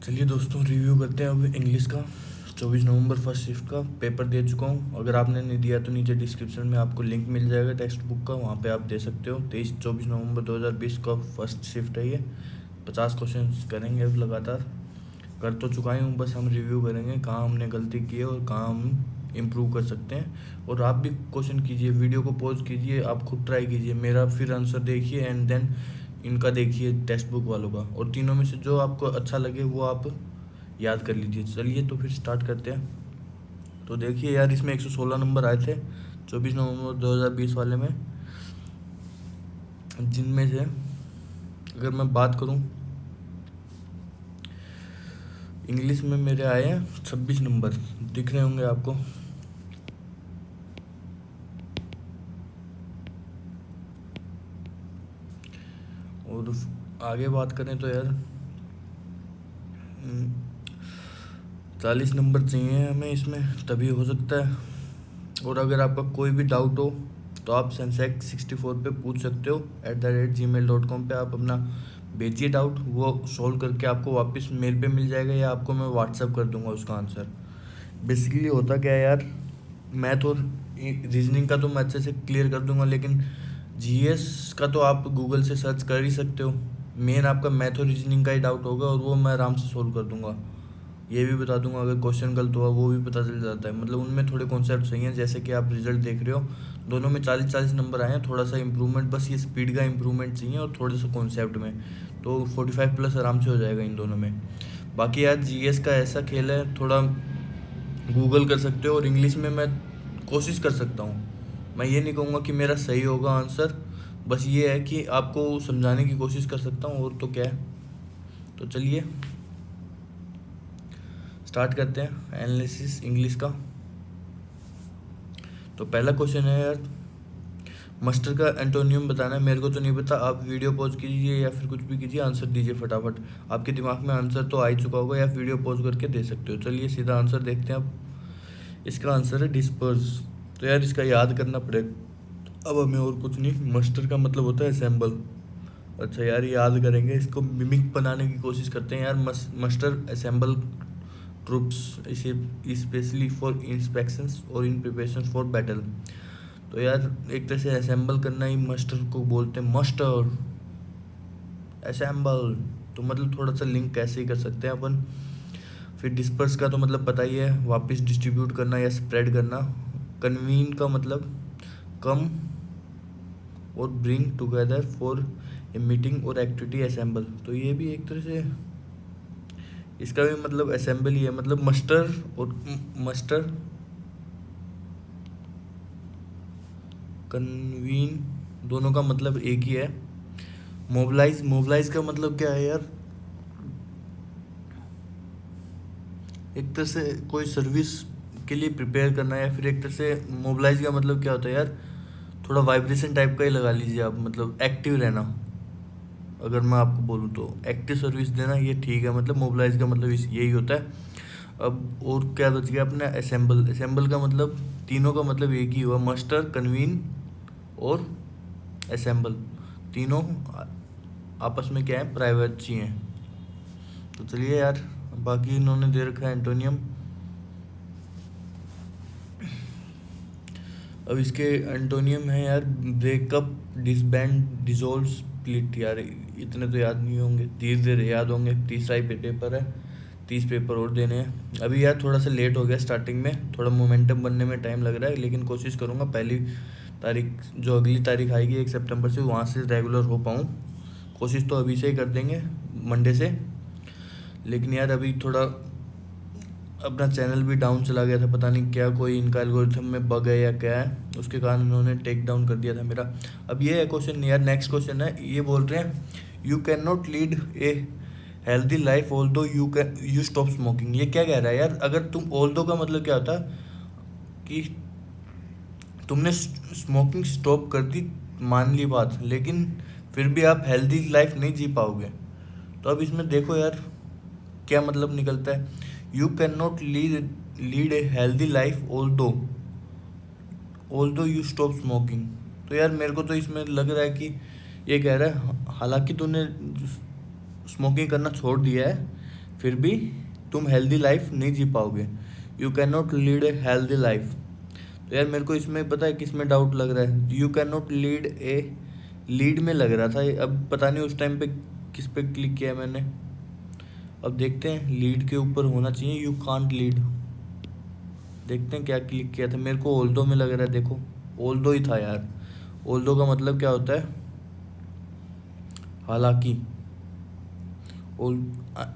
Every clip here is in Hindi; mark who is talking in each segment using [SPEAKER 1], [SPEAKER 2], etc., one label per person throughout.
[SPEAKER 1] चलिए दोस्तों, रिव्यू करते हैं अब इंग्लिश का। 24 नवंबर फर्स्ट शिफ्ट का पेपर दे चुका हूँ। अगर आपने नहीं दिया तो नीचे डिस्क्रिप्शन में आपको लिंक मिल जाएगा टेक्स्ट बुक का, वहाँ पे आप दे सकते हो। 24 नवंबर 2020 का फर्स्ट शिफ्ट है ये। 50 क्वेश्चन करेंगे अब लगातार। कर तो चुका ही हूँ, बस हम रिव्यू करेंगे कहाँ हमने गलती की है और कहाँ हम इम्प्रूव कर सकते हैं। और आप भी क्वेश्चन कीजिए, वीडियो को पॉज कीजिए, आप खुद ट्राई कीजिए, मेरा फिर आंसर देखिए एंड देन इनका देखिए टेक्स्ट बुक वालों का, और तीनों में से जो आपको अच्छा लगे वो आप याद कर लीजिए। चलिए तो फिर स्टार्ट करते हैं। तो देखिए यार, इसमें 116 नंबर आए थे 24 नवंबर 2020 वाले में, जिनमें से अगर मैं बात करूं, इंग्लिश में मेरे आए हैं 26 नंबर, दिख रहे होंगे आपको। और आगे बात करें तो यार 40 नंबर चाहिए हमें इसमें, तभी हो सकता है। और अगर आपका कोई भी डाउट हो तो आप sensex64 पे पूछ सकते हो, @gmail.com पे आप अपना भेजिए डाउट, वो सॉल्व करके आपको वापस मेल पे मिल जाएगा, या आपको मैं व्हाट्सअप कर दूंगा उसका आंसर। बेसिकली होता क्या है यार, मैथ और रीजनिंग का तो मैं अच्छे से क्लियर कर दूंगा, लेकिन जीएस का तो आप गूगल से सर्च कर ही सकते हो। मेन आपका मैथ और रीजनिंग का ही डाउट होगा, और वो मैं आराम से सोल्व कर दूंगा। ये भी बता दूंगा, अगर क्वेश्चन गलत हुआ वो भी पता चल जाता है। मतलब उनमें थोड़े कॉन्सेप्ट सही हैं, जैसे कि आप रिजल्ट देख रहे हो, दोनों में 40-40 नंबर आए हैं। थोड़ा सा इंप्रूवमेंट, बस ये स्पीड का इंप्रूवमेंट चाहिए और थोड़े से कॉन्सेप्ट में, तो 45 प्लस आराम से हो जाएगा इन दोनों में। बाकी यार जीएस का ऐसा खेल है, थोड़ा गूगल कर सकते हो, और इंग्लिश में मैं कोशिश कर सकता हूँ। मैं ये नहीं कहूँगा कि मेरा सही होगा आंसर, बस ये है कि आपको समझाने की कोशिश कर सकता हूँ, और तो क्या है। तो चलिए स्टार्ट करते हैं एनालिसिस इंग्लिश का। तो पहला क्वेश्चन है यार, मस्टर का एंटोनियम बताना है। मेरे को तो नहीं पता, आप वीडियो पॉज कीजिए या फिर कुछ भी कीजिए, आंसर दीजिए फटाफट। आपके दिमाग में आंसर तो आ ही चुका होगा, या वीडियो पॉज करके दे सकते हो। चलिए सीधा आंसर देखते हैं अब। इसका आंसर है डिस्पर्स। तो यार इसका याद करना पड़ेगा अब हमें, और कुछ नहीं। मस्टर का मतलब होता है असेंबल। अच्छा यार, याद करेंगे इसको, मिमिक बनाने की कोशिश करते हैं यार। मस्टर असेंबल ट्रूप्स, इसे स्पेशली फॉर इंस्पेक्शंस और इन प्रिपरेशन फॉर बैटल। तो यार एक तरह से असेंबल करना ही मस्टर को बोलते हैं, मस्टर असेंबल। तो मतलब थोड़ा सा लिंक कैसे ही कर सकते हैं अपन। फिर डिस्पर्स का तो मतलब पता ही है, वापस डिस्ट्रीब्यूट करना या स्प्रेड करना। कन्वीन का मतलब कम और bring together for a meeting और एक्टिविटी असेंबल। तो ये भी एक तरह से इसका भी मतलब असेंबल ही है। मतलब मस्टर और मस्टर कन्वीन दोनों का मतलब एक ही है। मोबिलाइज, मोबिलाइज का मतलब क्या है यार, एक तरह से कोई सर्विस के लिए प्रिपेयर करना, या फिर एक तरह से मोबिलाइज का मतलब क्या होता है यार, थोड़ा वाइब्रेशन टाइप का ही लगा लीजिए आप, मतलब एक्टिव रहना। अगर मैं आपको बोलूँ तो एक्टिव सर्विस देना, ये ठीक है। मतलब मोबिलाइज का मतलब यही होता है। अब और क्या बच गया अपना, असेंबल। असेंबल का मतलब तीनों का मतलब एक ही हुआ, मस्टर, कन्वीन और असेंबल। तीनों आपस में क्या है, प्राइवेसी हैं। तो चलिए यार, बाकी इन्होंने दे रखा है एंटोनियम। अब इसके एंटोनियम है यार, ब्रेकअप, डिसबैंड, डिसॉल्व, स्प्लिट। यार इतने तो याद नहीं होंगे, धीरे धीरे याद होंगे। 30 ही पेपर है, 30 पेपर और देने हैं। अभी यार थोड़ा सा लेट हो गया स्टार्टिंग में, थोड़ा मोमेंटम बनने में टाइम लग रहा है, लेकिन कोशिश करूँगा पहली तारीख, जो अगली तारीख आएगी 1 सितंबर से, वहाँ से रेगुलर हो पाऊँ। कोशिश तो अभी से ही कर देंगे, मंडे से। लेकिन यार अभी थोड़ा अपना चैनल भी डाउन चला गया था, पता नहीं क्या, कोई इनका एल्गोरिथम में बग है या क्या है, उसके कारण उन्होंने टेक डाउन कर दिया था मेरा। अब ये है क्वेश्चन यार, नेक्स्ट क्वेश्चन है, ये बोल रहे हैं you can not lead a healthy life all दो यू स्टॉप स्मोकिंग। ये क्या कह रहा है यार, अगर तुम, ऑल दो का मतलब क्या होता है कि तुमने स्मोकिंग स्टॉप कर दी, मान ली बात, लेकिन फिर भी आप हेल्दी लाइफ नहीं जी पाओगे। तो अब इसमें देखो यार क्या मतलब निकलता है, you can not lead a healthy life all दो यू स्टॉप स्मोकिंग। तो यार मेरे को तो इसमें लग रहा है कि ये कह रहा है हालांकि तूने स्मोकिंग करना छोड़ दिया है, फिर भी तुम हेल्दी लाइफ नहीं जी पाओगे। You can not lead a healthy life. तो यार मेरे को इसमें पता है किस में डाउट लग रहा है, you can not lead A, lead में लग रहा था, अब पता नहीं उस टाइम पे किस पे क्लिक किया मैंने। अब देखते हैं, लीड के ऊपर होना चाहिए यू कांट लीड। देखते हैं क्या क्लिक किया था, मेरे को ओल्डो में लग रहा है, देखो ओल्डो ही था यार। ओल्डो का मतलब क्या होता है, हालांकि।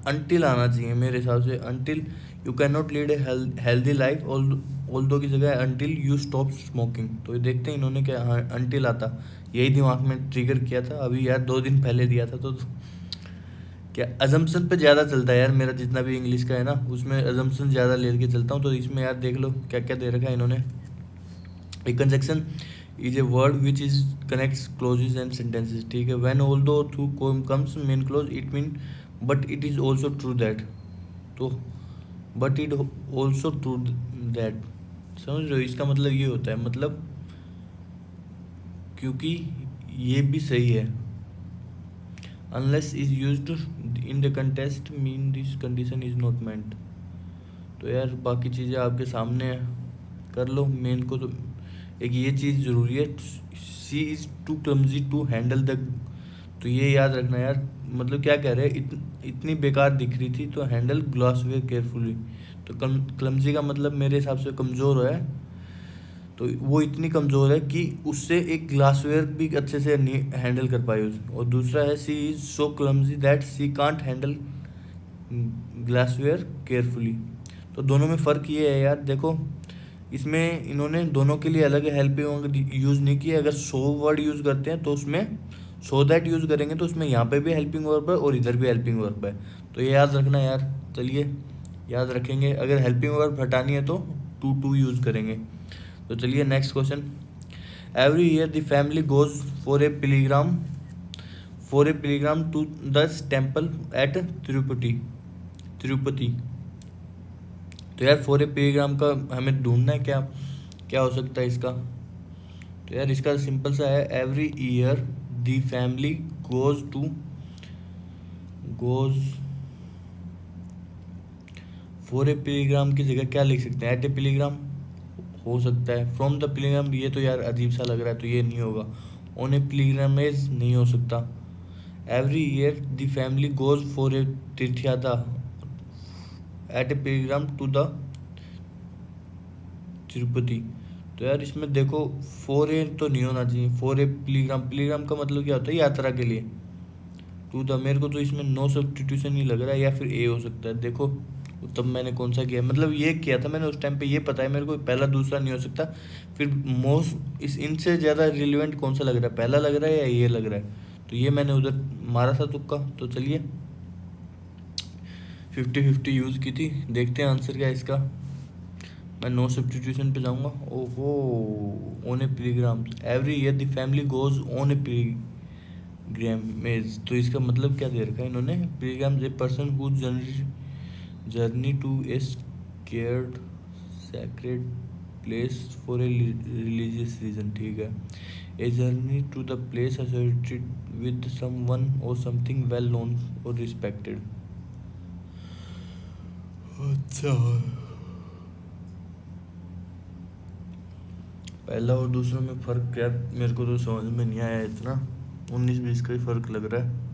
[SPEAKER 1] अनटिल आना चाहिए मेरे हिसाब से, until you can not lead a healthy life, although की जगह अनटिल यू स्टॉप स्मोकिंग। तो ये देखते हैं इन्होंने क्या, हाँ अनटिल आता, यही दिमाग में ट्रिगर किया था अभी यार, 2 दिन पहले दिया था। तो क्या अजम्पशन पे ज़्यादा चलता है यार मेरा, जितना भी इंग्लिश का है ना उसमें अजम्पशन ज़्यादा लेके चलता हूँ। तो इसमें यार देख लो क्या क्या दे रखा है इन्होंने। A conjunction is a word which is connects clauses and sentences, ठीक है। When although through comes main clause it mean but it is also true that. तो but it also true that, समझ रहे हो, इसका मतलब ये होता है, मतलब क्योंकि ये भी सही है। Unless is used in the contest mean this condition is not meant. तो यार बाकी चीज़ें आपके सामने है, कर लो। मेन को तो एक ये चीज़ ज़रूरी है, she is too clumsy to handle the. तो ये याद रखना यार, मतलब क्या कह रहे हैं, इतनी बेकार दिख रही थी तो हैंडल ग्लासवेयर केयरफुली। तो क्लमजी का मतलब मेरे हिसाब से कमज़ोर है, तो वो इतनी कमज़ोर है कि उससे एक ग्लासवेयर भी अच्छे से नहीं हैंडल कर पाई उस। और दूसरा है she is so clumsy that she can't handle glassware carefully. तो दोनों में फ़र्क ये है यार, देखो इसमें इन्होंने दोनों के लिए अलग हेल्पिंग वर्ब यूज़ नहीं किया। अगर सो वर्ड यूज़ करते हैं तो उसमें सो दैट यूज़ करेंगे तो उसमें यहाँ पे भी हेल्पिंग वर्ब है और इधर भी हेल्पिंग वर्ब है। तो ये याद रखना यार, चलिए याद रखेंगे। अगर हेल्पिंग वर्ब हटानी है तो टू यूज़ करेंगे। तो चलिए next question. Every year the family goes for a pilgrim to the temple at Tirupati. तो यार फॉर ए पिलीग्राम का हमें ढूंढना है, क्या क्या हो सकता है इसका। तो यार इसका सिंपल सा है, every year the family goes for a pilgrim की जगह क्या लिख सकते हैं, एट ए पिलीग्राम हो सकता है, फ्रॉम द पिलीग्राम ये तो यार अजीब सा लग रहा है तो ये नहीं होगा, ऑन ए पिलीग्रामेज नहीं हो सकता। Every year the family goes for a तीर्थयात्रा at a pilgrim to the Tirupati. तो यार इसमें देखो फोर ए तो नहीं होना चाहिए, फॉर ए पिलीग्राम का मतलब क्या होता है, यात्रा के लिए। टू द, मेरे को तो इसमें नो सब्स्टिट्यूशन ही लग रहा है, या फिर ए हो सकता है। देखो तब मैंने कौन सा किया, मतलब ये किया था मैंने उस टाइम पे, ये पता है मेरे को पहला दूसरा नहीं हो सकता। फिर मोस्ट इस इनसे ज़्यादा रिलेवेंट कौन सा लग रहा है, पहला लग रहा है या ये लग रहा है। तो ये मैंने उधर मारा था तुक्का। तो चलिए 50-50 यूज़ की थी, देखते हैं आंसर क्या है इसका। मैं नो सब्स्टिट्यूशन पे जाऊंगा। ओहो, on a pilgrim every year the family goes on a pilgrimage. तो इसका मतलब क्या दे रखा है इन्होंने, pilgrim a person who journey to a scared sacred place for a religious reason, ठीक है। A journey to the place associated with someone or something well known or respected. अच्छा, पहला और दूसरा में फ़र्क क्या, मेरे को तो समझ में नहीं आया इतना, 19-20 का ही फ़र्क लग रहा है।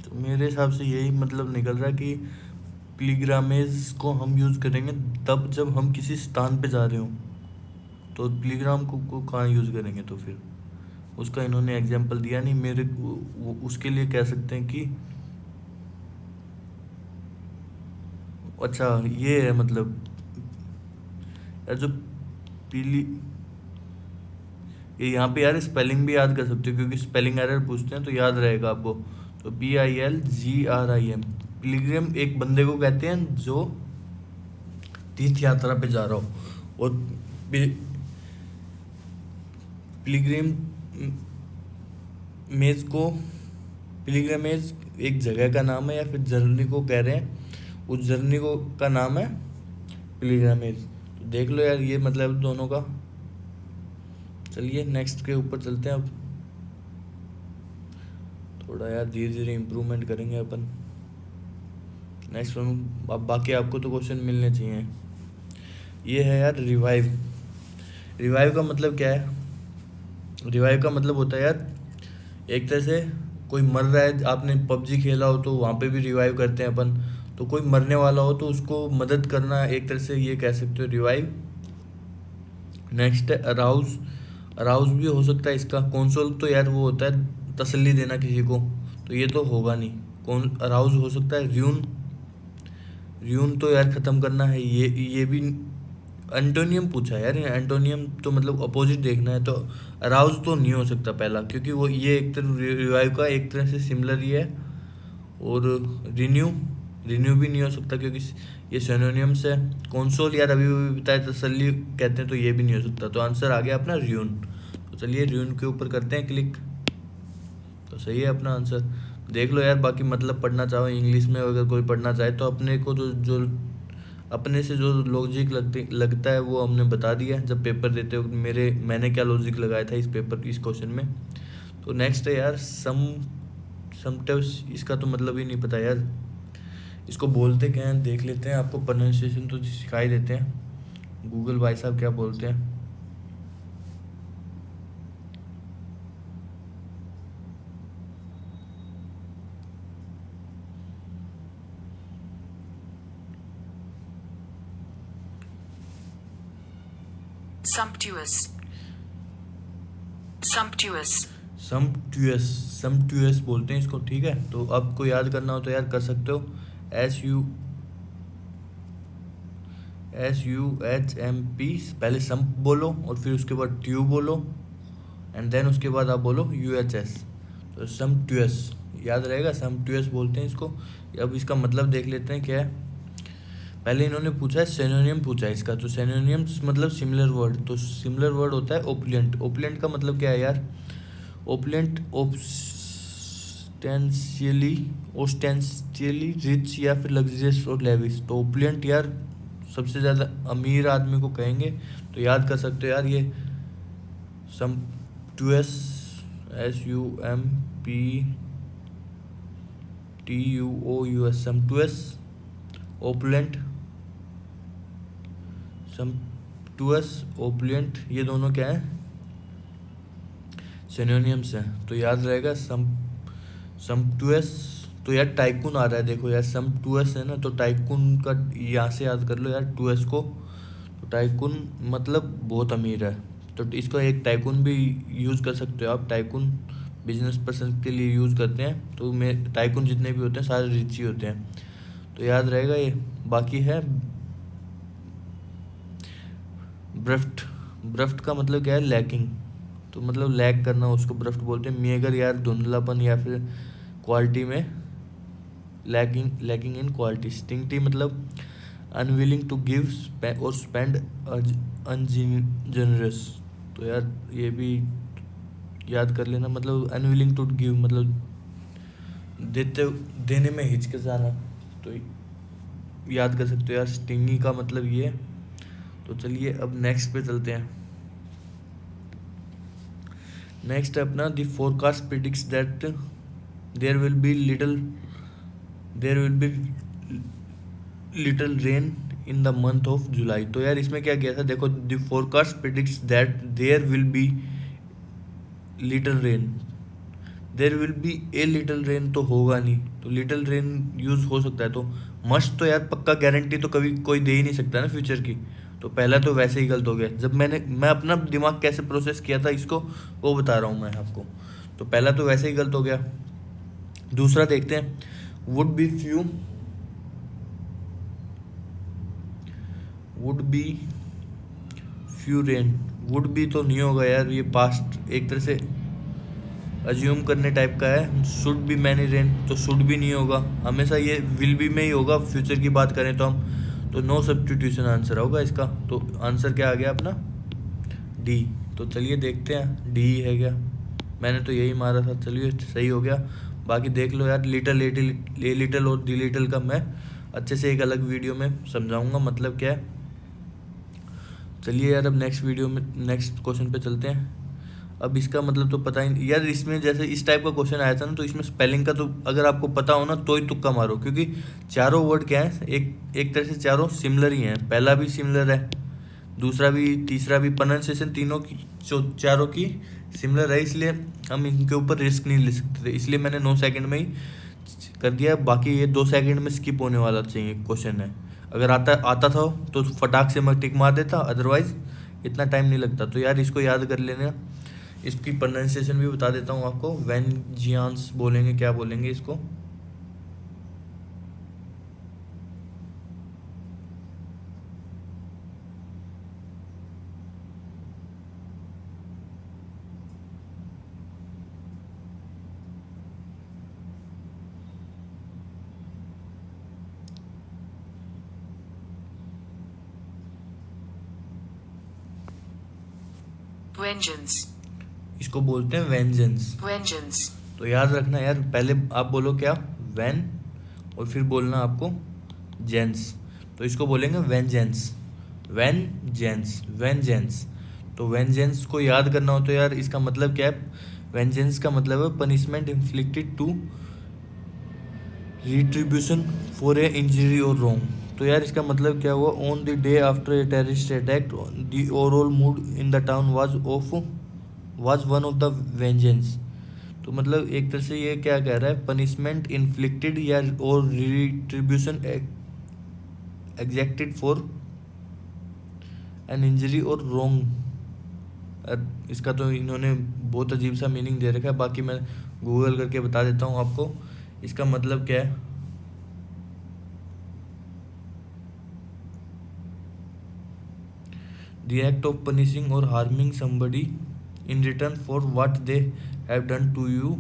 [SPEAKER 1] तो मेरे हिसाब से यही मतलब निकल रहा है कि पिलीग्रामेज को हम यूज़ करेंगे तब जब हम किसी स्थान पे जा रहे हो। तो पिलीग्राम को कहाँ यूज़ करेंगे, तो फिर उसका इन्होंने एग्जाम्पल दिया नहीं मेरे को, उसके लिए कह सकते हैं कि अच्छा ये है मतलब, यार जो पीली, ये यहाँ पे यार स्पेलिंग भी याद कर सकते हो क्योंकि स्पेलिंग एरर पूछते हैं तो याद रहेगा आपको। तो PILGRIM, पिलग्रिम एक बंदे को कहते हैं जो तीर्थ यात्रा पे जा रहा हो। और पिलग्रिम मेज को, पिलग्रिमेज एक जगह का नाम है या फिर जर्नी को कह रहे हैं, उस जर्नी को का नाम है पिलग्रिमेज। तो देख लो यार ये मतलब दोनों का। चलिए नेक्स्ट के ऊपर चलते हैं अब। थोड़ा यार धीरे धीरे इम्प्रूवमेंट करेंगे अपन। नेक्स्ट वन, अब बाकी आपको तो क्वेश्चन मिलने चाहिए। ये है यार रिवाइव। रिवाइव का मतलब क्या है? रिवाइव का मतलब होता है यार, एक तरह से कोई मर रहा है, आपने पबजी खेला हो तो वहाँ पे भी रिवाइव करते हैं अपन। तो कोई मरने वाला हो तो उसको मदद करना, एक तरह से ये कह सकते हो रिवाइव। नेक्स्ट है अराउज। अराउज भी हो सकता है इसका। कंसोल तो यार वो होता है तसल्ली देना किसी को, तो ये तो होगा नहीं। कौन अराउज हो सकता है? र्यून। र्यून तो यार ख़त्म करना है, ये भी। एंटोनियम पूछा है यार, एंटोनियम तो मतलब अपोजिट देखना है, तो अराउज तो नहीं हो सकता पहला, क्योंकि वो ये एक तरह रिवाइव का एक तरह से सिमिलर ही है। और रिन्यू, रिन्यू भी नहीं हो सकता क्योंकि ये सिनोनिम्स है। कंसोल यार अभी भी बताया तसल्ली कहते हैं, तो ये भी नहीं हो सकता। तो आंसर आ गया अपना र्यून। तो चलिए र्यून के ऊपर करते हैं क्लिक, तो सही है अपना आंसर। देख लो यार, बाकी मतलब पढ़ना चाहो इंग्लिश में, अगर कोई पढ़ना चाहे तो अपने को तो जो अपने से जो लॉजिक लगता है वो हमने बता दिया जब पेपर देते हो। मैंने क्या लॉजिक लगाया था इस क्वेश्चन में। तो नेक्स्ट है यार समटाइम्स। इसका तो मतलब ही नहीं पता यार, इसको बोलते क्या हैं देख लेते हैं। आपको प्रोनाउंसिएशन तो सिखाई देते हैं, गूगल भाई साहब क्या बोलते हैं।
[SPEAKER 2] Sumptuous. Sumptuous.
[SPEAKER 1] समट्यूअस बोलते हैं इसको, ठीक है। तो आपको याद करना हो तो यार कर सकते हो। SUHMP, पहले सम्प बोलो और फिर उसके बाद ट्यूब बोलो, एंड देन उसके बाद आप बोलो UHS। तो समट्यूअस याद रहेगा, समट्यूअस बोलते हैं इसको। अब इसका मतलब देख लेते हैं क्या है। पहले इन्होंने पूछा है सिनोनियम पूछा है इसका, तो सिनोनियम्स मतलब सिमिलर वर्ड। तो सिमिलर वर्ड होता है ओपुलेंट। ओपुलेंट का मतलब क्या है यार? ओपुलेंट ऑस्टेंशियली रिच या फिर लग्जरियस और लेविश। तो ओपुलेंट यार सबसे ज़्यादा अमीर आदमी को कहेंगे। तो याद कर सकते हो यार ये समटुअस, SUMPTUOUS, समटुअस, ओपुलेंट, समटुअस, ओपुलेंट, ये दोनों क्या है? सिनोनिम्स हैं। तो याद रहेगा समटुअस। तो यार टाइकून आ रहा है, देखो यार समटुअस है ना, तो टाइकून का यहाँ से याद कर लो यार टुअस को। तो टाइकून मतलब बहुत अमीर है, तो इसको एक टाइकून भी यूज़ कर सकते हो आप। टाइकून बिजनेस पर्सन के लिए यूज़ करते हैं, तो मैं टाइकून जितने भी होते हैं सारे रिच ही होते हैं। तो याद रहेगा ये। बाकी है ब्रफ्ट। ब्रफ्ट का मतलब क्या है? लैकिंग। तो मतलब लैग करना उसको ब्रफ्ट बोलते हैं। मेगर यार धुंधलापन या फिर क्वालिटी में लैकिंग इन क्वालिटी। स्टिंगटी मतलब unwilling to give or spend ungenerous. तो यार ये भी याद कर लेना, मतलब अनविलिंग टू गिव मतलब देने में हिचकिचाना। तो याद कर सकते हो यार स्टिंगी का मतलब ये है। तो चलिए अब नेक्स्ट पे चलते हैं। नेक्स्ट है अपना the forecast predicts that there will be little rain in the month of July. तो यार इसमें क्या किया था, देखो the forecast predicts that there will be little rain. There will be a little rain तो होगा नहीं, तो लिटिल रेन यूज़ हो सकता है। तो मस्ट तो यार पक्का गारंटी तो कभी कोई दे ही नहीं सकता ना फ्यूचर की। तो पहला तो वैसे ही गलत हो गया। जब मैं अपना दिमाग कैसे प्रोसेस किया था इसको वो बता रहा हूँ मैं आपको। तो पहला तो वैसे ही गलत हो गया। दूसरा देखते हैं, would be few rain. Would be तो नहीं होगा यार, ये पास्ट एक तरह से अज्यूम करने टाइप का है। शुड बी मैनी रेन, तो शुड भी नहीं होगा, हमेशा ये विल बी में ही होगा फ्यूचर की बात करें तो हम। तो नो सब्स्टिट्यूशन आंसर होगा इसका। तो आंसर क्या आ गया अपना? डी। तो चलिए देखते हैं डी है क्या। मैंने तो यही मारा था, चलिए सही हो गया। बाकी देख लो यार लिटिल और दी लिटिल का मैं अच्छे से एक अलग वीडियो में समझाऊंगा मतलब क्या है। चलिए यार अब नेक्स्ट वीडियो में नेक्स्ट क्वेश्चन पे चलते हैं। अब इसका मतलब तो पता ही नहीं यार। इसमें जैसे इस टाइप का क्वेश्चन आया था ना, तो इसमें स्पेलिंग का तो अगर आपको पता हो ना तो ही तुक्का मारो, क्योंकि चारों वर्ड क्या है, एक तरह से चारों सिमिलर ही हैं। पहला भी सिमिलर है, दूसरा भी, तीसरा भी, प्रोनाउंसिएशन तीनों की चारों की सिमिलर है, इसलिए हम इनके ऊपर रिस्क नहीं ले सकते थे, इसलिए मैंने 9 सेकंड में ही कर दिया। बाकी ये 2 सेकंड में स्किप होने वाला चाहिए क्वेश्चन है। अगर आता आता था तो फटाक से मैं टिक मार देता, अदरवाइज इतना टाइम नहीं लगता। तो यार इसको याद कर लेना। इसकी प्रोनाउंसिएशन भी बता देता हूँ आपको, वेंजियांस बोलेंगे, क्या बोलेंगे इसको।
[SPEAKER 2] Vengeance.
[SPEAKER 1] इसको बोलते हैं वेंजेंस।
[SPEAKER 2] Vengeance.
[SPEAKER 1] तो याद रखना यार, पहले आप बोलो क्या, वैन, और फिर बोलना आपको जेंस। तो इसको बोलेंगे वेंजेंस, वेंजेंस, वेंजेंस। तो वेंजेंस को याद करना हो तो यार इसका मतलब क्या है, वेंजेंस का मतलब है punishment inflicted to retribution for a injury और रॉन्ग। तो यार इसका मतलब क्या हुआ, on the day after a terrorist attack the overall mood in the town was one of the vengeance. तो मतलब एक तरह से ये क्या कह रहा है, पनिशमेंट इन्फ्लिक्टेड या और रिट्रीब्यूशन एग्जैक्टेड फॉर एन इंजरी और रॉन्ग। इसका तो इन्होंने बहुत अजीब सा मीनिंग दे रखा है, बाकी मैं गूगल करके बता देता हूँ आपको इसका मतलब क्या है। The act of punishing or harming somebody in return for what they have done to you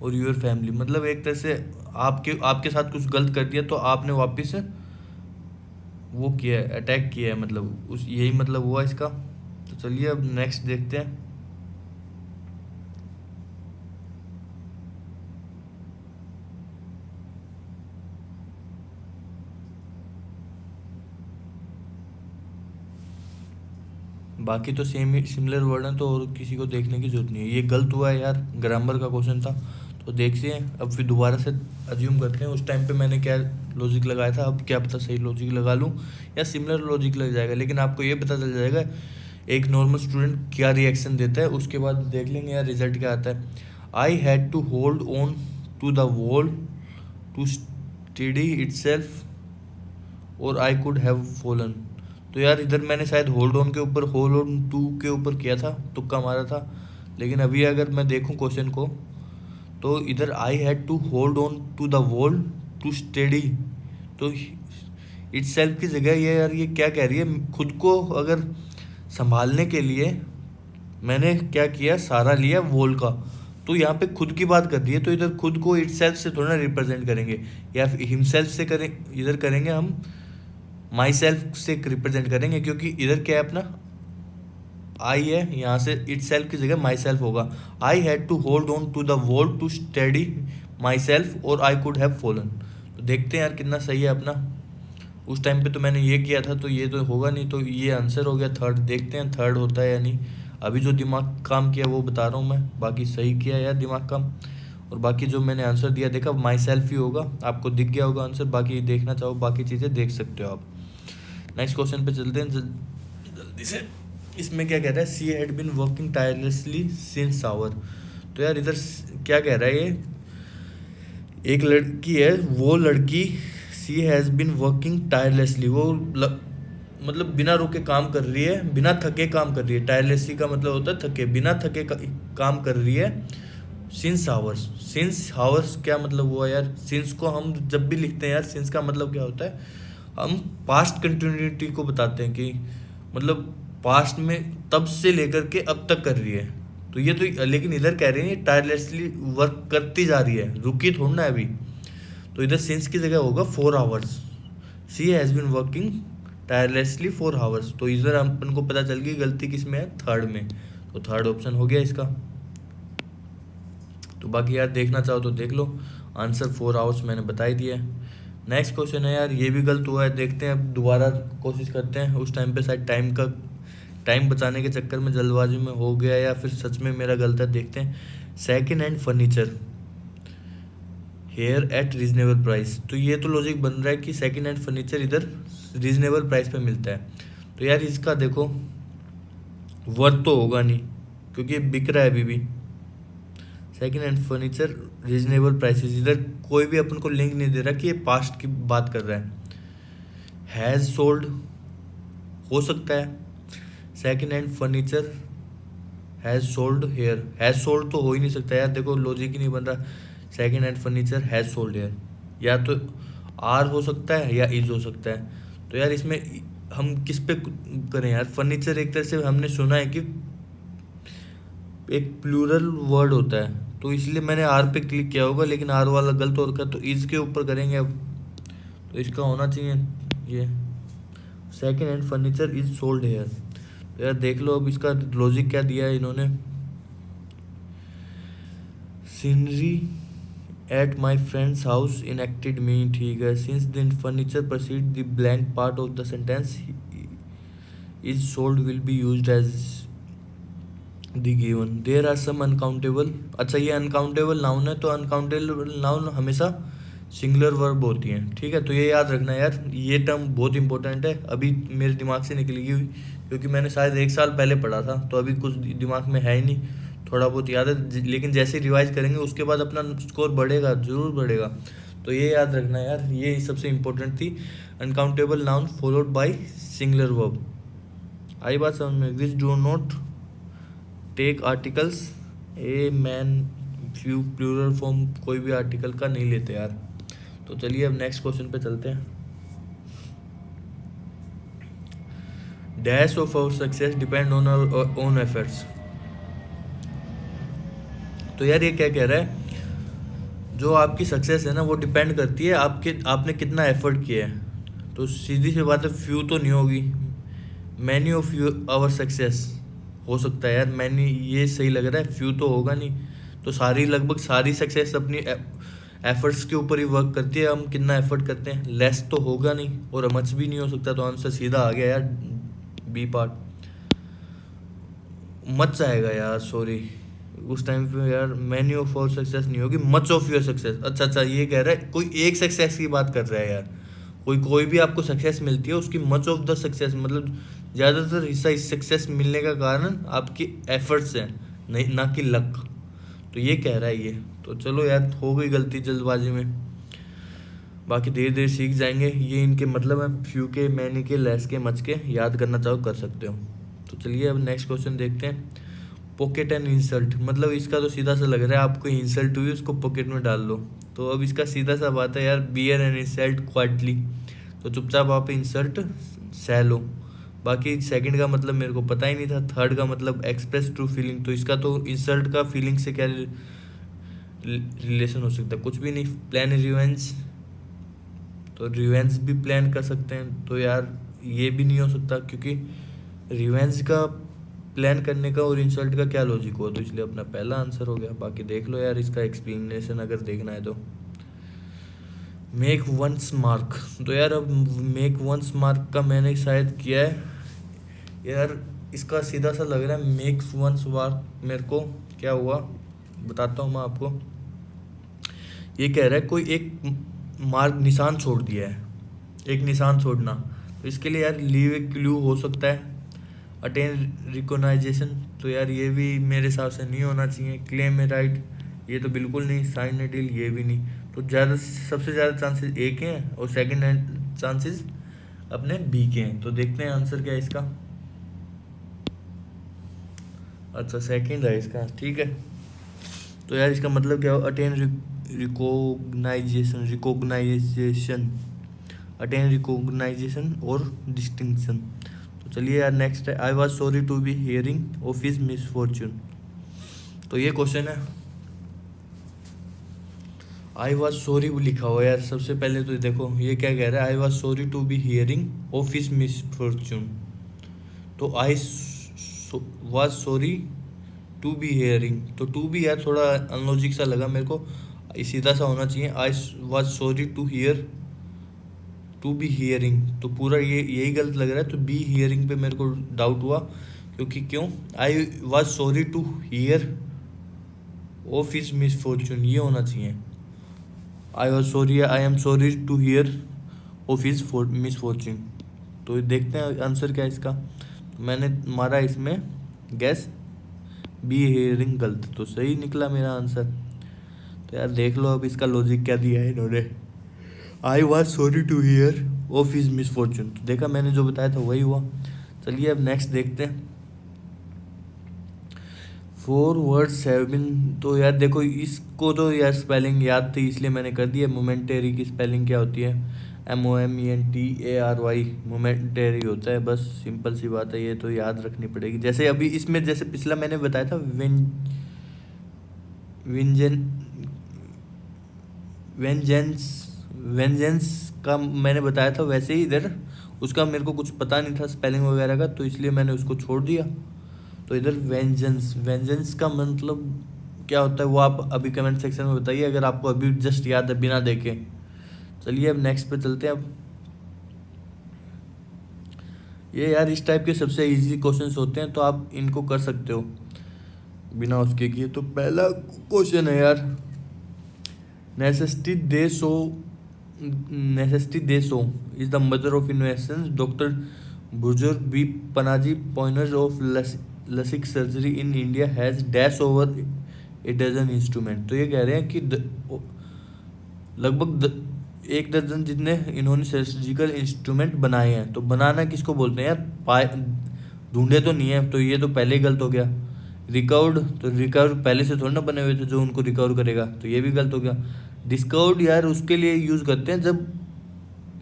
[SPEAKER 1] और योर फैमिली। मतलब एक तरह से आपके साथ कुछ गलत कर दिया तो आपने वापस वो किया है, अटैक किया है, मतलब उस यही मतलब हुआ इसका। तो चलिए अब नेक्स्ट देखते हैं। बाकी तो सेम ही सिमिलर वर्ड हैं, तो और किसी को देखने की जरूरत नहीं है। ये गलत हुआ है यार, ग्रामर का क्वेश्चन था, तो देखते हैं अब फिर दोबारा से अज्यूम करते हैं उस टाइम पे मैंने क्या लॉजिक लगाया था, अब क्या पता सही लॉजिक लगा लूँ या सिमिलर लॉजिक लग जाएगा। लेकिन आपको ये पता चल जाएगा एक नॉर्मल स्टूडेंट क्या रिएक्शन देता है, उसके बाद देख लेंगे यार रिजल्ट क्या आता है। I had to hold on to the wall to study itself और आई कुड हैव फॉलन। तो यार इधर मैंने शायद होल्ड ऑन के ऊपर होल्ड ऑन टू के ऊपर किया था, तुक्का मारा था। लेकिन अभी अगर मैं देखूं क्वेश्चन को तो इधर I had to hold on to the wall to study, तो इटसेल्फ की जगह ये यार ये क्या कह रही है, खुद को अगर संभालने के लिए मैंने क्या किया, सहारा लिया वॉल का। तो यहाँ पे खुद की बात कर रही है, तो इधर खुद को इटसेल्फ से थोड़ा रिप्रेजेंट करेंगे या फिर हिमसेल्फ से करें, इधर करेंगे हम माई सेल्फ से रिप्रेजेंट करेंगे, क्योंकि इधर क्या है अपना आई है, यहाँ से इट सेल्फ की जगह माई सेल्फ होगा। I had to hold on to the wall to study myself और आई कुड हैव फॉलन। तो देखते हैं यार कितना सही है अपना। उस टाइम पे तो मैंने ये किया था, तो ये तो होगा नहीं, तो ये आंसर हो गया थर्ड। देखते हैं थर्ड होता है या नहीं। अभी जो दिमाग काम किया वो बता रहा हूँ मैं, बाकी सही किया यार दिमाग काम। और बाकी जो मैंने आंसर दिया देखा माई सेल्फ ही होगा, आपको दिख गया होगा आंसर। बाकी देखना चाहो बाकी चीज़ें देख सकते हो आप। नेक्स्ट क्वेश्चन पे चलते हैं जल्दी से। इसमें क्या कह रहा है, she had been working tirelessly since hour. तो यार इधर क्या कह रहा है, ये एक लड़की है, वो लड़की सी हैज़ बिन वर्किंग टायरलेसली, वो मतलब बिना रुके काम कर रही है, बिना थके काम कर रही है। टायरलेसली का मतलब होता है थके, बिना थके काम कर रही है। सिंस आवर्स, सिंस आवर्स क्या मतलब हुआ यार, सिंस को हम जब भी लिखते हैं यार, सिंस का मतलब क्या होता है, हम पास्ट कंटिन्यूटी को बताते हैं कि मतलब पास्ट में तब से लेकर के अब तक कर रही है। तो ये तो लेकिन इधर कह रहे हैं टायरलेसली वर्क करती जा रही है, रुकी थोड़ी ना अभी। तो इधर सिंस की जगह होगा 4 hours. She has been working tirelessly 4 hours. तो इधर अपन को पता चल गई गलती किस में है, थर्ड में। तो थर्ड ऑप्शन हो गया इसका। तो बाकी यार देखना चाहो तो देख लो, आंसर 4 आवर्स मैंने बता ही दिया है। नेक्स्ट क्वेश्चन है यार, ये भी गलत हुआ है, देखते हैं अब दोबारा कोशिश करते हैं। उस टाइम पे शायद टाइम का टाइम बचाने के चक्कर में जल्दबाजी में हो गया या फिर सच में मेरा गलत है, देखते हैं। Second hand furniture here at reasonable price, तो ये तो लॉजिक बन रहा है कि सेकेंड हैंड फर्नीचर इधर रीजनेबल प्राइस पे मिलता है। तो यार इसका देखो वर्थ तो होगा नहीं, क्योंकि बिक रहा है अभी भी। Second hand furniture reasonable prices, इधर कोई भी अपन को लिंक नहीं दे रहा कि ये पास्ट की बात कर रहा है। हैज़ सोल्ड हो सकता है, second hand furniture has sold here, has sold तो हो ही नहीं सकता यार, देखो लॉजिक ही नहीं बन रहा। Second hand furniture has sold here, या तो आर हो सकता है या इज हो सकता है। तो यार इसमें हम किस पे करें यार? फर्नीचर एक तरह से हमने सुना है कि एक प्लूरल वर्ड होता है, तो इसलिए मैंने आर पे क्लिक किया होगा, लेकिन आर वाला गलत हो रखा है, तो इज के ऊपर करेंगे अब। तो इसका होना चाहिए ये, second hand furniture is sold here. तो यार देख लो अब इसका लॉजिक क्या दिया है इन्होंने। Scenery at my friend's house enchanted me, ठीक है। Since the furniture proceed the blank part of the sentence is sold will be used as the given. There are some uncountable, अच्छा ये अनकाउंटेबल नाउन है, तो अनकाउंटेबल नाउन हमेशा सिंगुलर वर्ब होती हैं, ठीक है। तो ये याद रखना यार, ये टर्म बहुत इंपॉर्टेंट है, अभी मेरे दिमाग से निकली गई क्योंकि मैंने शायद 1 साल पहले पढ़ा था, तो अभी कुछ दिमाग में है ही नहीं, थोड़ा बहुत याद है, लेकिन जैसे रिवाइज करेंगे उसके बाद अपना स्कोर बढ़ेगा, ज़रूर बढ़ेगा। तो ये याद रखना यार, ये सबसे इम्पोर्टेंट थी, uncountable noun followed by singular verb. आई बात समझ में? Which do not take articles a man few, plural form कोई भी आर्टिकल का नहीं लेते यार। तो चलिए अब नेक्स्ट क्वेश्चन पे चलते हैं। Dash of our success depend on our own efforts, तो यार ये क्या कह रहा है, जो आपकी सक्सेस है ना वो डिपेंड करती है आपने कितना एफर्ट किया है। तो सीधी सी बात है, फ्यू तो नहीं होगी, many of you our success हो सकता है यार, मैनी ये सही लग रहा है, फ्यू तो होगा नहीं। तो लगभग सारी सक्सेस अपनी एफर्ट्स के ऊपर ही वर्क करती है, हम कितना एफर्ट करते हैं। लेस तो होगा नहीं और मच भी नहीं हो सकता, तो आंसर सीधा आ गया यार, बी पार्ट। मच आएगा यार, सॉरी उस टाइम पे यार, मैनी ऑफ आवर सक्सेस नहीं होगी, मच ऑफ योर सक्सेस। अच्छा ये कह रहा है कोई एक सक्सेस की बात कर रहा है यार, कोई भी आपको सक्सेस मिलती है उसकी मच ऑफ द सक्सेस, मतलब ज़्यादातर हिस्सा इस सक्सेस मिलने का कारण आपकी एफर्ट्स हैं, नहीं ना कि लक। तो ये कह रहा है ये, तो चलो यार हो गई गलती जल्दबाजी में, बाकी धीरे धीरे सीख जाएंगे। ये इनके मतलब है, फ्यू के, मैनी के, लेस के, मच के, याद करना चाहो कर सकते हो। तो चलिए अब नेक्स्ट क्वेश्चन देखते हैं। पॉकेट एंड इंसल्ट, मतलब इसका तो सीधा सा लग रहा है आपको इंसल्ट हुई उसको पॉकेट में डाल लो। तो अब इसका सीधा सा बात है यार, बियर एंड इंसल्ट क्वाइटली, तो चुपचाप आप इंसल्ट सह लो। बाकी सेकंड का मतलब मेरे को पता ही नहीं था, थर्ड का मतलब एक्सप्रेस ट्रू फीलिंग, तो इसका तो इंसल्ट का फीलिंग से क्या रिलेशन हो सकता है, कुछ भी नहीं। प्लान रिवेंज, तो रिवेंज भी प्लान कर सकते हैं, तो यार ये भी नहीं हो सकता, क्योंकि रिवेंज का प्लान करने का और इंसल्ट का क्या लॉजिक हुआ, तो इसलिए अपना पहला आंसर हो गया। बाकी देख लो यार इसका एक्सप्लेनेशन अगर देखना है तो। मेक वंस मार्क, तो यार अब मेक वंस मार्क का मैंने शायद किया है यार, इसका सीधा सा लग रहा है मेक वंस मार्क, मेरे को क्या हुआ बताता हूँ मैं आपको। ये कह रहा है कोई एक मार्क, निशान छोड़ दिया है, एक निशान छोड़ना, तो इसके लिए यार लीव ए क्लू हो सकता है। अटेन रिकोनाइजेशन, तो यार ये भी मेरे हिसाब से नहीं होना चाहिए। क्लेम ए राइट, ये तो बिल्कुल नहीं। साइन ए डील, ये भी नहीं। तो सबसे ज़्यादा चांसेस ए के हैं और सेकंड हैंड चांसेस अपने बी के हैं। तो देखते हैं आंसर क्या है इसका। अच्छा सेकंड है इसका, ठीक है। तो यार इसका मतलब क्या हो, अटेन रिकॉग्नाइजेशन, अटेन रिकॉग्नाइजेशन और डिस्टिंक्शन। तो चलिए यार नेक्स्ट है, I was sorry to be hearing of his misfortune. तो ये क्वेश्चन है, आई वॉज सॉरी लिखा हुआ यार, सबसे पहले तो देखो ये क्या कह रहा है, I was sorry to be hearing of his misfortune. तो I was sorry to be hearing, तो टू बी यार थोड़ा अनलॉजिक सा लगा मेरे को, सीधा सा होना चाहिए I was sorry to hear to be hearing, तो पूरा ये यही गलत लग रहा है। तो बी हियरिंग पे मेरे को डाउट हुआ, क्योंकि क्यों, I was sorry to hear of his misfortune, ये होना चाहिए। I am sorry to hear of his misfortune. तो देखते हैं आंसर क्या है इसका। तो मैंने मारा इसमें गैस बी हियरिंग गलत, तो सही निकला मेरा आंसर। तो यार देख लो अब इसका लॉजिक क्या दिया है इन्होंने। I was sorry to hear of his misfortune, तो देखा मैंने जो बताया था वही हुआ। चलिए अब नेक्स्ट देखते हैं। 4 words हैव बीन, तो यार देखो इसको तो यार स्पेलिंग याद थी इसलिए मैंने कर दिया। मोमेंटेरी की स्पेलिंग क्या होती है, MOMENTARY, मोमेंटेरी होता है, बस सिंपल सी बात है, ये तो याद रखनी पड़ेगी। जैसे अभी इसमें जैसे पिछला मैंने बताया था विंजन वेंजेंस वेंजेंस का मैंने बताया था, वैसे ही इधर उसका मेरे को कुछ पता नहीं था स्पेलिंग वगैरह का, तो इसलिए मैंने उसको छोड़ दिया। तो इधर वेंजेंस का मतलब क्या होता है वो आप अभी कमेंट सेक्शन में बताइए, अगर आपको अभी जस्ट याद है बिना देखे। चलिए अब नेक्स्ट पे चलते हैं। अब ये यार इस टाइप के सबसे इजी क्वेश्चंस होते हैं, तो आप इनको कर सकते हो बिना उसके किए। तो पहला क्वेश्चन है यार, necessity they say is the mother of inventions, doctor Burjor B Banaji pioneer of LASIK surgery in India has dash over a dozen instrument. तो ये कह रहे हैं कि लगभग 1 दर्जन जितने इन्होंने सर्जिकल इंस्ट्रूमेंट बनाए हैं। तो बनाना किसको बोलते हैं यार, पाए ढूंढे तो नहीं है, तो ये तो पहले ही गलत हो गया। रिकवर्ड, तो रिकवर पहले से थोड़ी ना बने हुए थे जो उनको रिकवर करेगा, तो ये भी गलत हो गया। डिस्कवर्ड यार उसके लिए यूज़ करते हैं जब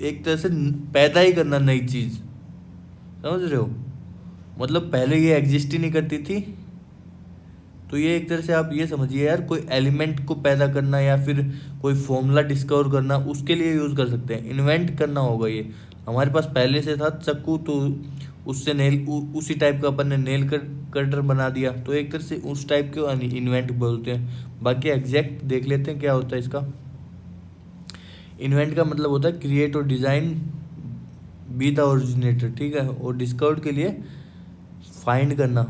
[SPEAKER 1] एक तरह से पैदा ही करना नई चीज़, समझ रहे हो, मतलब पहले ये एग्जिस्ट ही नहीं करती थी। तो ये एक तरह से आप ये समझिए यार, कोई एलिमेंट को पैदा करना या फिर कोई फॉर्मूला डिस्कवर करना, उसके लिए यूज़ कर सकते हैं। इन्वेंट करना होगा, ये हमारे पास पहले से था चाकू, तो उससे उसी टाइप का अपन ने नेल कटर बना दिया, तो एक तरह से उस टाइप के इन्वेंट बोलते हैं। बाकी एग्जैक्ट देख लेते हैं क्या होता है इसका। इन्वेंट का मतलब होता है क्रिएट और डिज़ाइन, बी द ओरिजिनेटर, ठीक है। और डिस्कवर के लिए फाइंड करना,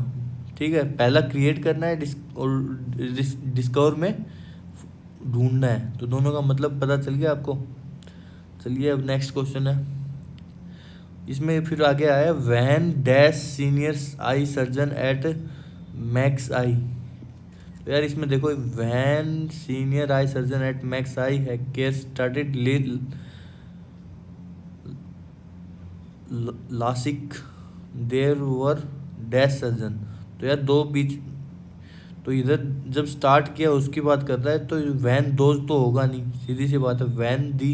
[SPEAKER 1] ठीक है। पहला क्रिएट करना है और डिस्कवर में ढूंढना है, तो दोनों का मतलब पता चल गया आपको। चलिए अब नेक्स्ट क्वेश्चन है, इसमें फिर आगे आया when dash senior eye surgeon at Max Eye. तो यार इसमें देखो when senior eye surgeon at Max Eye है care started LASIK there were dash surgeon. तो यार दो बीच, तो इधर जब स्टार्ट किया उसकी बात कर रहा है, तो वैन दोस्त तो होगा नहीं, सीधी सी बात है। Van the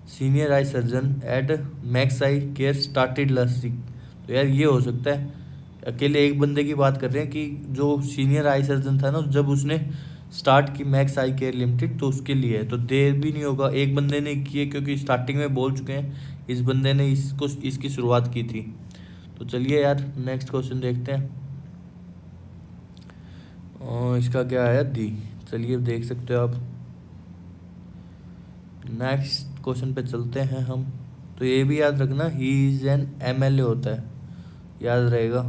[SPEAKER 1] senior eye surgeon at Max eye care started LASIK, तो यार ये हो सकता है अकेले एक बंदे की बात कर रहे हैं कि जो सीनियर आई सर्जन था ना, जब उसने स्टार्ट की मैक्स आई केयर लिमिटेड, तो उसके लिए है। तो देर भी नहीं होगा, एक बंदे ने किए, क्योंकि स्टार्टिंग में बोल चुके हैं इस बंदे ने इसकी शुरुआत की थी। तो चलिए यार नेक्स्ट क्वेश्चन देखते हैं। इसका क्या है दी, चलिए देख सकते हो आप। नेक्स्ट क्वेश्चन पे चलते हैं हम। तो ये भी याद रखना, ही इज एन MLA होता है, याद रहेगा।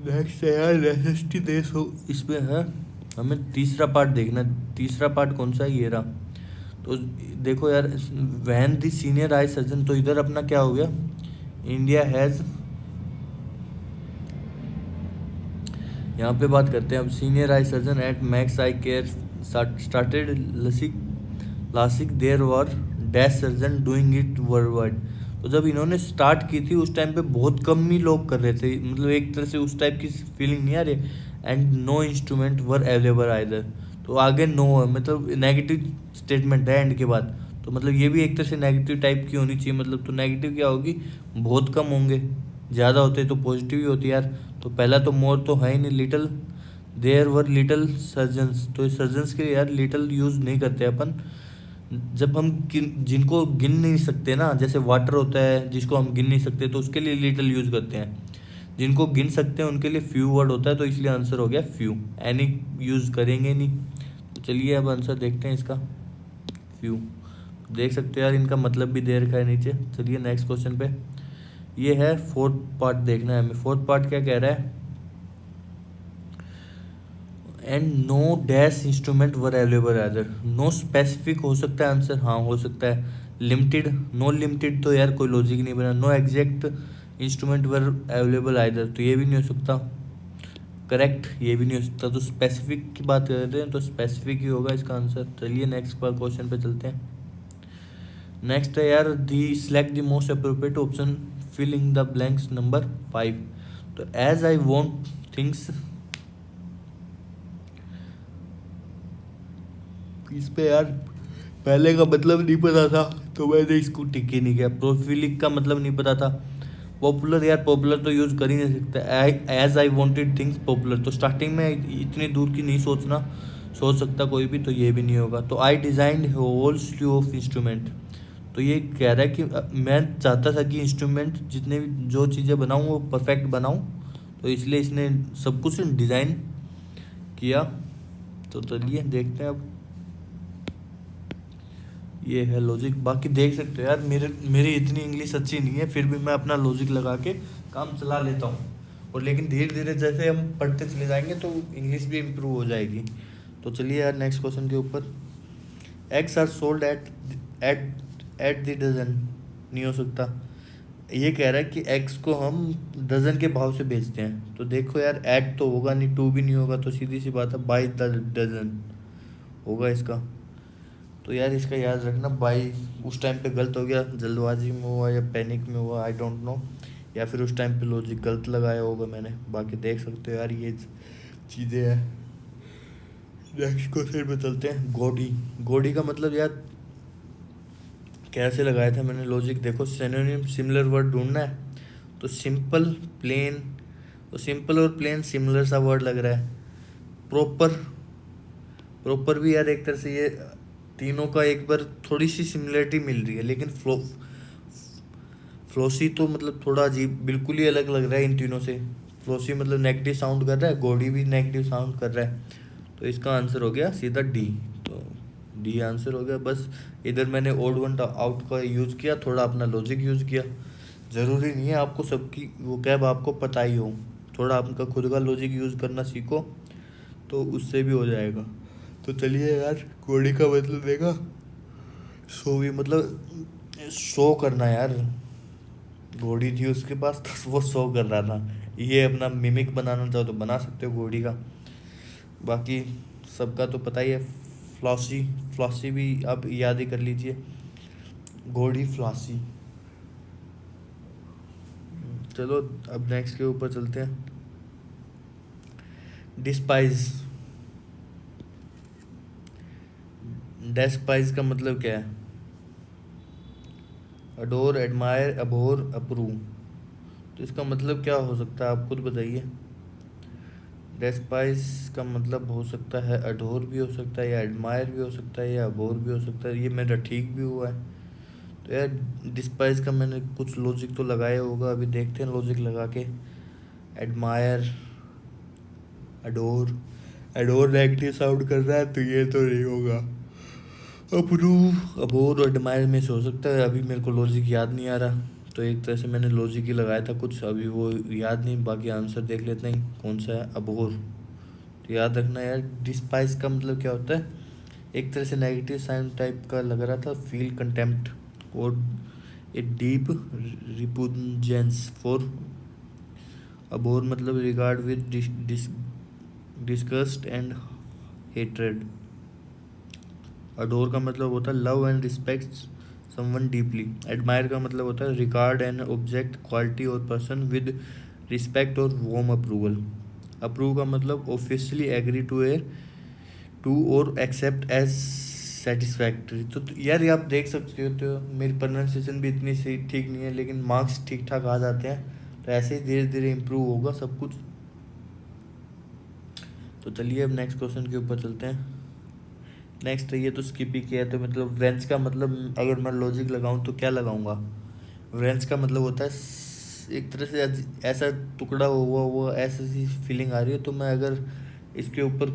[SPEAKER 1] नेक्स्ट है यार नेसेसिटी देश हो, इसमें है हमें तीसरा पार्ट देखना। तीसरा पार्ट कौन सा है, ये रहा। तो देखो यार वैन दी सीनियर आई सर्जन, तो इधर अपना क्या हो गया, इंडिया हैज़, यहाँ पे बात करते हैं अब senior eye surgeon at Max eye care started LASIK there were dash surgeon doing it worldwide. तो जब इन्होंने स्टार्ट की थी उस टाइम पे बहुत कम ही लोग कर रहे थे, मतलब एक तरह से उस टाइप की फीलिंग नहीं आ रही। And no instrument were available either, तो आगे नो है, मतलब नेगेटिव स्टेटमेंट है एंड के बाद, तो मतलब ये भी एक तरह से नेगेटिव टाइप की होनी चाहिए। मतलब तो नेगेटिव क्या होगी, बहुत कम होंगे, ज़्यादा होते तो पॉजिटिव ही होती यार। तो पहला तो मोर तो है ही नहीं, little there were little surgeons, तो सर्जन्स के लिए यार लिटिल यूज़ नहीं करते अपन। जब हम जिनको गिन नहीं सकते ना, जैसे वाटर होता है जिसको हम गिन नहीं सकते, तो उसके लिए लिटिल यूज़ करते हैं। जिनको गिन सकते हैं उनके लिए फ्यू वर्ड होता है, तो इसलिए आंसर हो गया फ्यू। एनी यूज़ करेंगे नहीं। तो चलिए अब आंसर देखते हैं इसका। फ्यू देख सकते हो यार, इनका मतलब भी दे रखा है नीचे। चलिए नेक्स्ट क्वेश्चन पे। ये है फोर्थ पार्ट, देखना है हमें फोर्थ पार्ट क्या कह रहा है। And no dash instrument were available other. No specific हो सकता है आंसर, हाँ हो सकता है। लिमिटेड, नो लिमिटेड तो यार कोई लॉजिक नहीं बना। No exact instrument were available either, तो ये भी नहीं हो सकता। करेक्ट, ये भी नहीं हो सकता। तो स्पेसिफिक की बात कर रहे हैं तो स्पेसिफिक ही होगा इसका आंसर। चलिए नेक्स्ट क्वेश्चन पे चलते हैं। नेक्स्ट है यार, the select the most appropriate option, fill in the blanks number 5। तो एज आई वॉन्ट थिंग्स, इस पे यार पहले का मतलब नहीं पता था तो मैंने इसको टिक ही नहीं किया। प्रोफिलिक का मतलब नहीं पता था। पॉपुलर, यार पॉपुलर तो यूज़ कर ही नहीं सकता। As I wanted things popular, तो स्टार्टिंग में इतनी दूर की नहीं सोच सकता कोई भी, तो ये भी नहीं होगा। तो I designed whole slew of instrument, तो ये कह रहा है कि मैं चाहता था कि इंस्ट्रूमेंट जितने भी जो चीज़ें बनाऊँ वो परफेक्ट बनाऊँ, तो इसलिए इसने सब कुछ डिज़ाइन किया। तो चलिए देखते हैं अब। ये है लॉजिक। बाकी देख सकते हो यार, मेरी इतनी इंग्लिश अच्छी नहीं है, फिर भी मैं अपना लॉजिक लगा के काम चला लेता हूँ। और लेकिन धीरे धीरे जैसे हम पढ़ते चले जाएंगे तो इंग्लिश भी इम्प्रूव हो जाएगी। तो चलिए यार नेक्स्ट क्वेश्चन के ऊपर। Eggs are sold at at the dozen, नहीं हो सकता। ये कह रहा है कि एग्स को हम डजन के भाव से बेचते हैं। तो देखो यार, एट तो होगा नहीं, टू भी नहीं होगा, तो सीधी सी बात है बाई द डजन होगा इसका। तो यार इसका याद रखना, बाई उस टाइम पे गलत हो गया, जल्दबाजी में हुआ या पैनिक में हुआ, आई डोंट नो, या फिर उस टाइम पे लॉजिक गलत लगाया होगा मैंने। बाकी देख सकते हो यार ये चीज़ें हैं। नेक्स्ट क्वेश्चन पे चलते हैं। गोडी, गोडी का मतलब यार कैसे लगाया था मैंने लॉजिक, देखो सिनोनिम सिमिलर वर्ड ढूंढना है। तो सिंपल, प्लेन, तो सिंपल और प्लेन सिमिलर सा वर्ड लग रहा है। प्रॉपर, प्रॉपर भी यार एक तरह से ये तीनों का एक बार थोड़ी सी सिमिलरिटी मिल रही है, लेकिन फ्लोसी तो मतलब थोड़ा अजीब, बिल्कुल ही अलग लग रहा है इन तीनों से। फ्लोसी मतलब नेगेटिव साउंड कर रहा है, गोडी भी नेगेटिव साउंड कर रहा है। तो इसका आंसर हो गया सीधा डी। तो डी आंसर हो गया। बस इधर मैंने ओड वन आउट का यूज़ किया, थोड़ा अपना लॉजिक यूज़ किया। ज़रूरी नहीं है आपको सबकी वो कैब आपको पता ही हो, थोड़ा आपका खुद का लॉजिक यूज़ करना सीखो तो उससे भी हो जाएगा। तो चलिए यार, घोड़ी का मतलब देखा, सो भी मतलब शो करना यार। घोड़ी थी उसके पास तो वो शो कर रहा था। ये अपना मिमिक बनाना चाहो तो बना सकते हो घोड़ी का। बाकी सबका तो पता ही है। फ्लॉसी, फ्लॉसी भी आप याद ही कर लीजिए, घोड़ी फ्लॉसी। चलो अब नेक्स्ट के ऊपर चलते हैं। डिस्पाइज, डेस्पाइज का मतलब क्या है। अडोर, एडमायर, अबोर, अप्रूव, तो इसका मतलब क्या हो सकता है आप खुद बताइए। डेस्पाइज का मतलब हो सकता है अडोर भी हो सकता है, या एडमायर भी हो सकता है, या अबोर भी हो सकता है। ये मेरा ठीक भी हुआ है। तो यार डिस्पाइज का मैंने कुछ लॉजिक तो लगाया होगा, अभी देखते हैं लॉजिक लगा के। Admire, adore, adore negative sound कर रहा है तो ये तो नहीं होगा। अप्रूव, अबोर और एडमायर में से हो सकता है, अभी मेरे को लॉजिक याद नहीं आ रहा। तो एक तरह से मैंने लॉजिक ही लगाया था कुछ, अभी वो याद नहीं। बाकी आंसर देख लेते हैं कौन सा है, अबोर। तो याद रखना यार, डिस्पाइस का मतलब क्या होता है, एक तरह से नेगेटिव साइन टाइप का लग रहा था। फील कंटेम्प्ट और ए डीप रिपुजेंस फॉर। अबोर मतलब regard with disgust and hatred. Adore का मतलब होता है love and respect someone deeply. Admire का मतलब होता है रिगार्ड एन ऑब्जेक्ट, क्वालिटी और पर्सन विद रिस्पेक्ट और वॉर्म अप्रूवल। अप्रूव का मतलब ऑफिशियली एग्री टू और एक्सेप्ट एज सेटिस्फैक्ट्री। तो यार ये आप देख सकते हो, तो मेरी प्रोनाउंसिएशन भी इतनी सही ठीक नहीं है, लेकिन मार्क्स ठीक ठाक आ जाते हैं। तो ऐसे ही धीरे धीरे इम्प्रूव होगा सब कुछ। तो चलिए अब नेक्स्ट क्वेश्चन के ऊपर चलते हैं। नेक्स्ट ये तो स्किप ही किया है। तो मतलब व्रेंच का मतलब अगर मैं लॉजिक लगाऊं तो क्या लगाऊंगा। व्रेंच का मतलब होता है एक तरह से ऐसा टुकड़ा हुआ ऐसी सी फीलिंग आ रही है। तो मैं अगर इसके ऊपर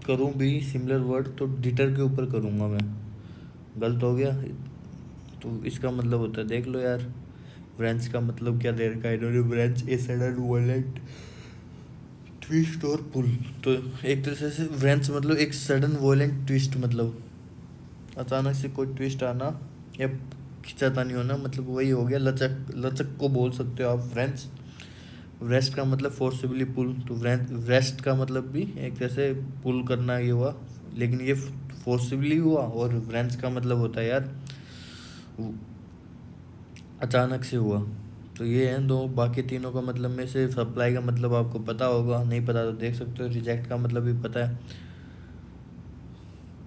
[SPEAKER 1] करूँ भी सिमिलर वर्ड तो डिटर के ऊपर करूँगा मैं। गलत हो गया तो इसका मतलब होता है, देख लो यार। व्रेंच का मतलब क्या दे रखा है इन्होंने, wrench a sudden violent twist और पुल। तो एक तरह से व्रेंच मतलब एक सडन वॉयलेंट ट्विस्ट, मतलब अचानक से कोई ट्विस्ट आना या खिंचातानी होना, मतलब वही हो गया। लचक, लचक को बोल सकते हो आप फ्रेंच। व्रेस्ट का मतलब फोर्सिबली पुल, तो व्रेस्ट का मतलब भी एक तरह से पुल करना ये हुआ, लेकिन ये फोर्सिबली हुआ। और व्रेंच का मतलब होता है यार अचानक से हुआ। तो ये हैं दो, बाकी तीनों का मतलब में से सप्लाई का मतलब आपको पता होगा, नहीं पता तो देख सकते हो। रिजेक्ट का मतलब भी पता है।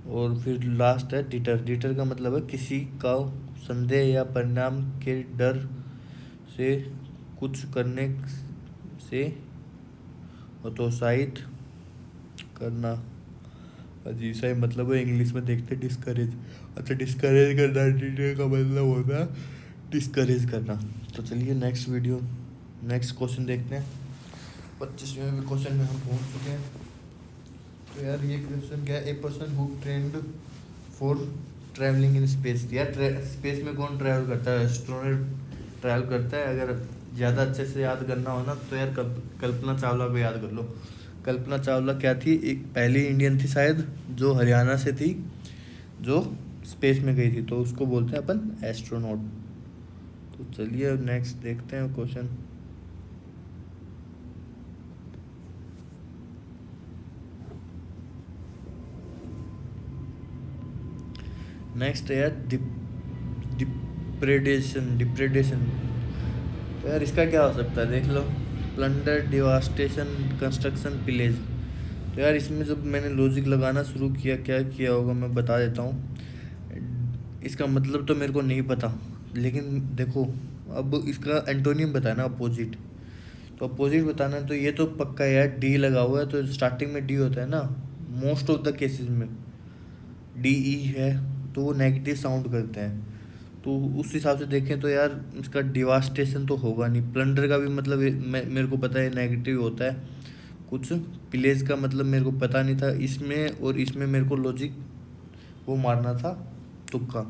[SPEAKER 1] और फिर लास्ट है डिटर। डिटर का मतलब है किसी का संदेह या परिणाम के डर से कुछ करने से हतोत्साहित करना। अजीब सा ही मतलब है, इंग्लिश में देखते डिस्करेज। अच्छा, डिस्करेज करना डिटर का मतलब होता है डिस्करेज करना। तो चलिए नेक्स्ट क्वेश्चन देखते हैं। 25वें भी क्वेश्चन में हम पहुंच चुके हैं। तो यार ये क्वेश्चन क्या है, ए person who trend for travelling in space. यार स्पेस में कौन ट्रैवल करता है, एस्ट्रोनॉट ट्रैवल करता है। अगर ज़्यादा अच्छे से याद करना हो ना तो यार कल्पना चावला को याद कर लो। कल्पना चावला क्या थी, एक पहली इंडियन थी शायद जो हरियाणा से थी, जो स्पेस में गई थी, तो उसको बोलते हैं अपन एस्ट्रोनॉट। तो चलिए अब नेक्स्ट देखते हैं क्वेश्चन। नेक्स्ट है यार डिप्रेडेशन। तो यार इसका क्या हो सकता है, देख लो। Plunder, devastation, construction, pillage. तो यार इसमें जब मैंने लॉजिक लगाना शुरू किया, क्या किया होगा मैं बता देता हूँ। इसका मतलब तो मेरे को नहीं पता, लेकिन देखो अब इसका एंटोनियम बताना, अपोजिट। तो अपोजिट बताना है तो ये तो पक्का है यार, डी लगा हुआ है तो स्टार्टिंग में डी होता है ना मोस्ट ऑफ द केसेस में। डी ई है तो वो नेगेटिव साउंड करते हैं। तो उस हिसाब से देखें तो यार इसका डिवास्टेशन तो होगा नहीं। प्लंडर का भी मतलब मेरे को पता है नेगेटिव होता है कुछ। प्लेस का मतलब मेरे को पता नहीं था इसमें, और इसमें मेरे को लॉजिक वो मारना था तुक्का।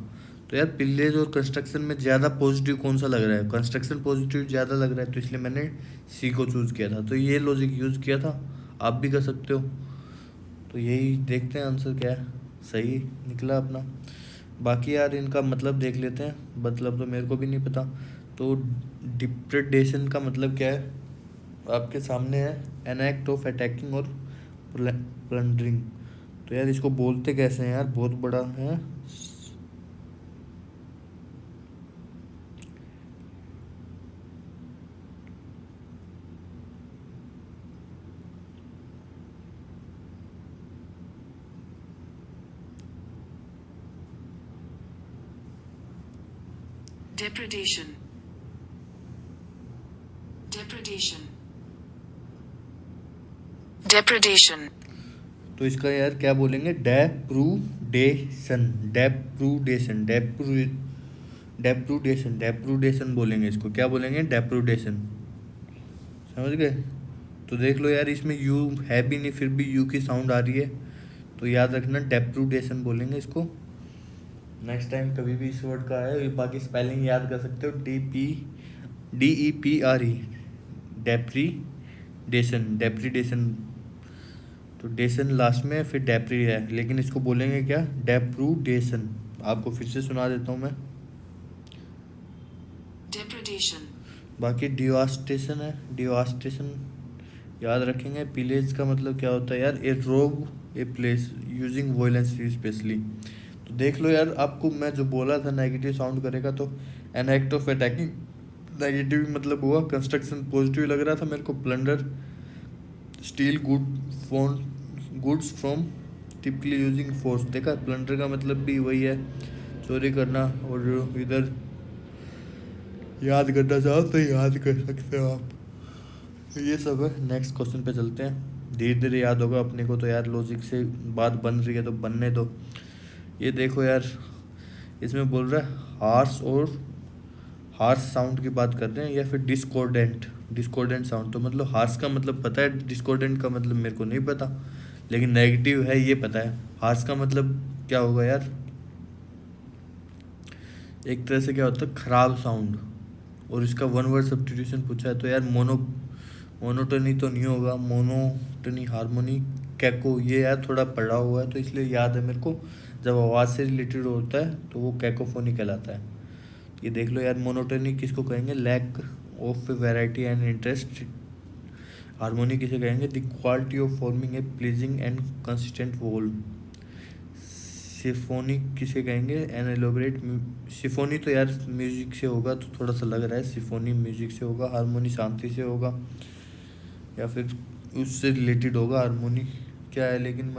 [SPEAKER 1] तो यार प्लेस और कंस्ट्रक्शन में ज़्यादा पॉजिटिव कौन सा लग रहा है, कंस्ट्रक्शन पॉजिटिव ज़्यादा लग रहा है, तो इसलिए मैंने सी को चूज़ किया था। तो ये लॉजिक यूज़ किया था, आप भी कर सकते हो। तो यही देखते हैं आंसर क्या है, सही निकला अपना। बाकी यार इनका मतलब देख लेते हैं, मतलब तो मेरे को भी नहीं पता। तो डिप्रेडेशन का मतलब क्या है, आपके सामने है एन एक्ट ऑफ अटैकिंग और प्लंडरिंग। तो यार इसको बोलते कैसे हैं यार, बहुत बड़ा है।
[SPEAKER 2] Depredation. Depredation. Depredation.
[SPEAKER 1] तो इसका यार क्या बोलेंगे, डेप्रूडेशन। डेप्रूडेशन डेप्रूडेशन डेप्रूडेशन बोलेंगे इसको। क्या बोलेंगे, डेप्रूडेशन। समझ गए। तो देख लो यार इसमें यू है भी नहीं, फिर भी यू की साउंड आ रही है, तो याद रखना डेप्रूडेशन बोलेंगे इसको। नेक्स्ट टाइम कभी भी इस वर्ड का है, बाकी स्पेलिंग याद कर सकते हो, DEPRE। डेप्रीडेशन। तो डेसन लास्ट में फिर डेप्री है, लेकिन इसको बोलेंगे क्या, डेप्रूडेशन। आपको फिर से सुना देता हूँ मैं।
[SPEAKER 2] Depredation.
[SPEAKER 1] बाकी डिवास्टेशन है, डिवास्टेशन याद रखेंगे। पिलेज का मतलब क्या होता है यार, ए रोब a place using violence specially. तो देख लो यार, आपको मैं जो बोला था नेगेटिव साउंड करेगा, तो an act of attacking negative मतलब हुआ, कंस्ट्रक्शन पॉजिटिव लग रहा था मेरे को, plunder steel goods from typically using force. देखा, प्लंडर का मतलब भी वही है, चोरी करना। और इधर याद करना चाहो तो याद कर सकते हो आप। ये सब है। नेक्स्ट क्वेश्चन पे चलते हैं, धीरे धीरे याद होगा अपने को। तो यार लॉजिक से बात बन रही है तो बनने दो। ये देखो यार, इसमें बोल रहा है हार्श साउंड की बात कर रहे हैं या फिर डिस्कॉर्डेंट साउंड। तो मतलब हार्श का मतलब पता है, डिस्कॉर्डेंट का मतलब मेरे को नहीं पता, लेकिन नेगेटिव है ये पता है। हार्श का मतलब क्या होगा यार? एक तरह से क्या होता है, खराब साउंड। और इसका वन वर्ड सब्स्टिट्यूशन पूछा है तो यार मोनोटोनी तो नहीं होगा, मोनोटोनी हारमोनी कैको, ये यार थोड़ा पढ़ा हुआ है तो इसलिए याद है मेरे को। जब आवाज़ से रिलेटेड होता है तो वो कैकोफोनी कहलाता है। ये देख लो यार, मोनोटोनी किसको कहेंगे? Lack of variety and interest. Harmony किसे कहेंगे? The quality of forming a pleasing and consistent whole. Symphonic किसे कहेंगे? N elaborate. सिफोनी तो यार म्यूजिक से होगा तो थोड़ा सा लग रहा है सिफोनी म्यूजिक से होगा, हारमोनी शांति से होगा या फिर उससे रिलेटेड होगा। हारमोनी क्या है लेकिन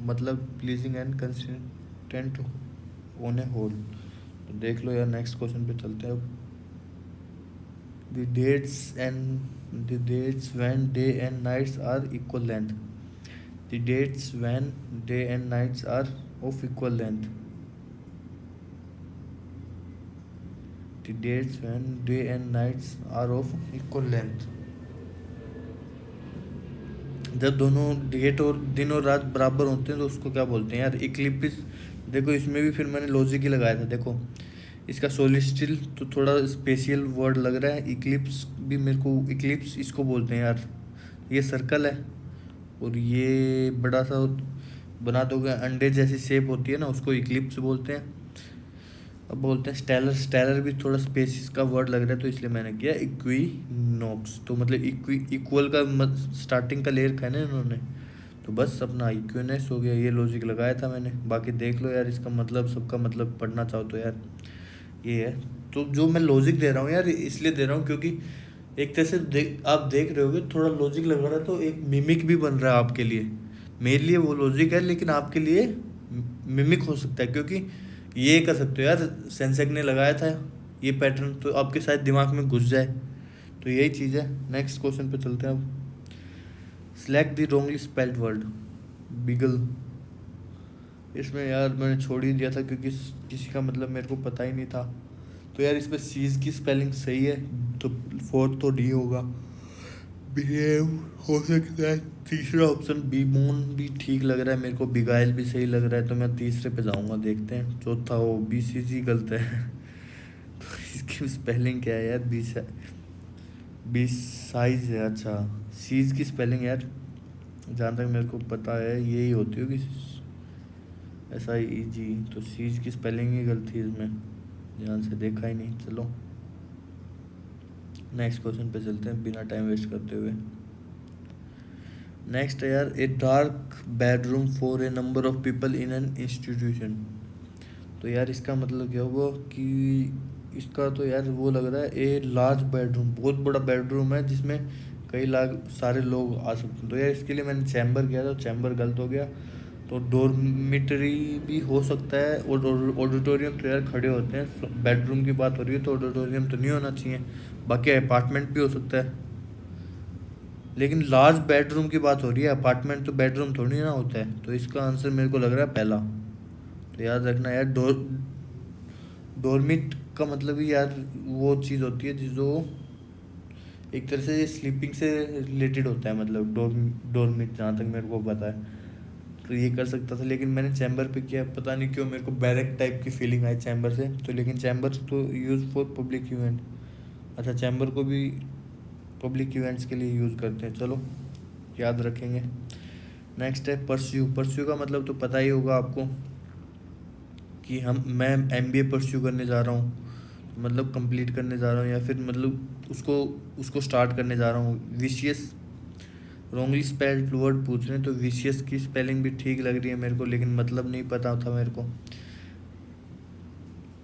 [SPEAKER 1] मतलब pleasing and consistent on a whole. तो देख लो यार, नेक्स्ट क्वेश्चन पे चलते हैं अब। The dates when day and nights are equal length. The dates when day and nights are of equal length. The dates when day and nights are of equal length. जब दोनों डेट और दिन और रात बराबर होते हैं तो उसको क्या बोलते हैं यार? इक्लिप्स। देखो इसमें भी फिर मैंने लॉजिक ही लगाया था। देखो इसका सोलिस्टिल तो थोड़ा स्पेशल वर्ड लग रहा है, इक्लिप्स भी मेरे को, इक्लिप्स इसको बोलते हैं यार। ये सर्कल है और ये बड़ा सा बना दोगे अंडे जैसी शेप होती है ना, उसको इक्लिप्स बोलते हैं। अब बोलते हैं स्टेलर। स्टेलर भी थोड़ा स्पेसिस का वर्ड लग रहा है तो इसलिए मैंने किया इक्विनॉक्स। तो मतलब इक्वल का स्टार्टिंग का लेयर का है ना इन्होंने, तो बस अपना इक्विनेस हो गया। ये लॉजिक लगाया था मैंने। बाकी देख लो यार, इसका मतलब सबका मतलब पढ़ना चाहो तो यार ये है। तो जो मैं लॉजिक दे रहा हूँ यार इसलिए दे रहा हूँ क्योंकि एक तरह से आप देख रहे होगे थोड़ा लॉजिक लग रहा है तो एक मिमिक भी बन रहा है आपके लिए। मेरे लिए वो लॉजिक है लेकिन आपके लिए मिमिक हो सकता है, क्योंकि ये कर सकते हो यार, सेंसेक ने लगाया था ये पैटर्न तो आपके शायद दिमाग में घुस जाए। तो यही चीज़ है। नेक्स्ट क्वेश्चन पे चलते हैं अब। Select the wrongly spelled word. Beagle. इसमें यार मैंने छोड़ ही दिया था क्योंकि किसी का मतलब मेरे को पता ही नहीं था। तो यार इसमें सीज की स्पेलिंग सही है तो फोर्थ तो डी होगा। बिहेव हो सकता है तीसरा ऑप्शन। बीमोन भी ठीक लग रहा है मेरे को, बिगाइल भी सही लग रहा है तो मैं तीसरे पे जाऊंगा, देखते हैं। चौथा हो बीसीजी गलत है तो इसकी स्पेलिंग क्या है यार? बी साइज है। अच्छा, सीज की स्पेलिंग यार जहाँ तक मेरे को पता है यही होती होगी, ऐसा ही जी। तो सीज की स्पेलिंग ही गलत थी इसमें, ध्यान से देखा ही नहीं। चलो नेक्स्ट क्वेश्चन पे चलते हैं बिना टाइम वेस्ट करते हुए। नेक्स्ट है यार, a dark bedroom for a number of people in an institution. तो यार इसका मतलब क्या हुआ कि इसका तो यार वो लग रहा है ए लार्ज बेडरूम, बहुत बड़ा बेडरूम है जिसमें कई लाख सारे लोग आ सकते हैं। तो यार इसके लिए मैंने चैम्बर किया था, चैम्बर गलत हो गया। तो डोरमिटरी भी हो सकता है और ऑडिटोरियम तो यार खड़े होते हैं। बेडरूम की बात हो रही है तो ऑडिटोरियम तो नहीं होना चाहिए। बाकी अपार्टमेंट भी हो सकता है, लेकिन लार्ज बेडरूम की बात हो रही है, अपार्टमेंट तो बेडरूम थोड़ी ना होता है। तो इसका आंसर मेरे को लग रहा है पहला। तो याद रखना यार, डोरमिट का मतलब ही यार वो चीज़ होती है जो एक तरह से स्लीपिंग से रिलेटेड होता है, मतलब डोरमिट जहाँ तक मेरे को पता है। तो ये कर सकता था लेकिन मैंने चैम्बर पे किया, पता नहीं क्यों मेरे को बैरक टाइप की फीलिंग आई चैम्बर से। तो लेकिन चैम्बर तो यूज़ फॉर पब्लिक इवेंट। अच्छा, चैम्बर को भी पब्लिक इवेंट्स के लिए यूज़ करते हैं, चलो याद रखेंगे। नेक्स्ट है परस्यू। परस्यू का मतलब तो पता ही होगा आपको कि मैं एमबीए परस्यू करने जा रहा हूँ, मतलब कंप्लीट करने जा रहा हूँ या फिर मतलब उसको उसको स्टार्ट करने जा रहा हूँ। विशियस रॉन्गली स्पेल्ड वर्ड पूछ रहे हैं तो विशियस की स्पेलिंग भी ठीक लग रही है मेरे को, लेकिन मतलब नहीं पता था मेरे को।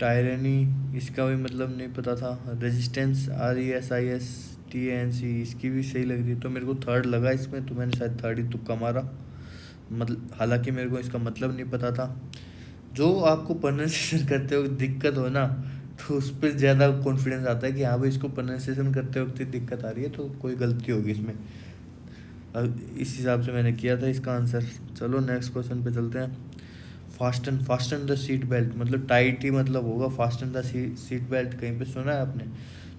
[SPEAKER 1] टायरनी, इसका भी मतलब नहीं पता था। रेजिस्टेंस RESISTANC, इसकी भी सही लग रही है तो मेरे को थर्ड लगा इसमें, तो मैंने शायद थर्ड ही तुक्का मारा। मतलब हालांकि मेरे को इसका मतलब नहीं पता था। जो आपको प्रोनाउंसिएशन करते वक्त दिक्कत हो ना, तो उस पर ज़्यादा कॉन्फिडेंस आता है कि हाँ भाई इसको प्रोनाउंसिएशन करते वक्त दिक्कत आ रही है तो कोई गलती होगी इसमें। इस हिसाब से मैंने किया था इसका आंसर। चलो नेक्स्ट क्वेश्चन पे चलते हैं। फास्टन द सीट बेल्ट, मतलब टाइट ही मतलब होगा। फास्टन द सीट बेल्ट कहीं पे सुना है आपने?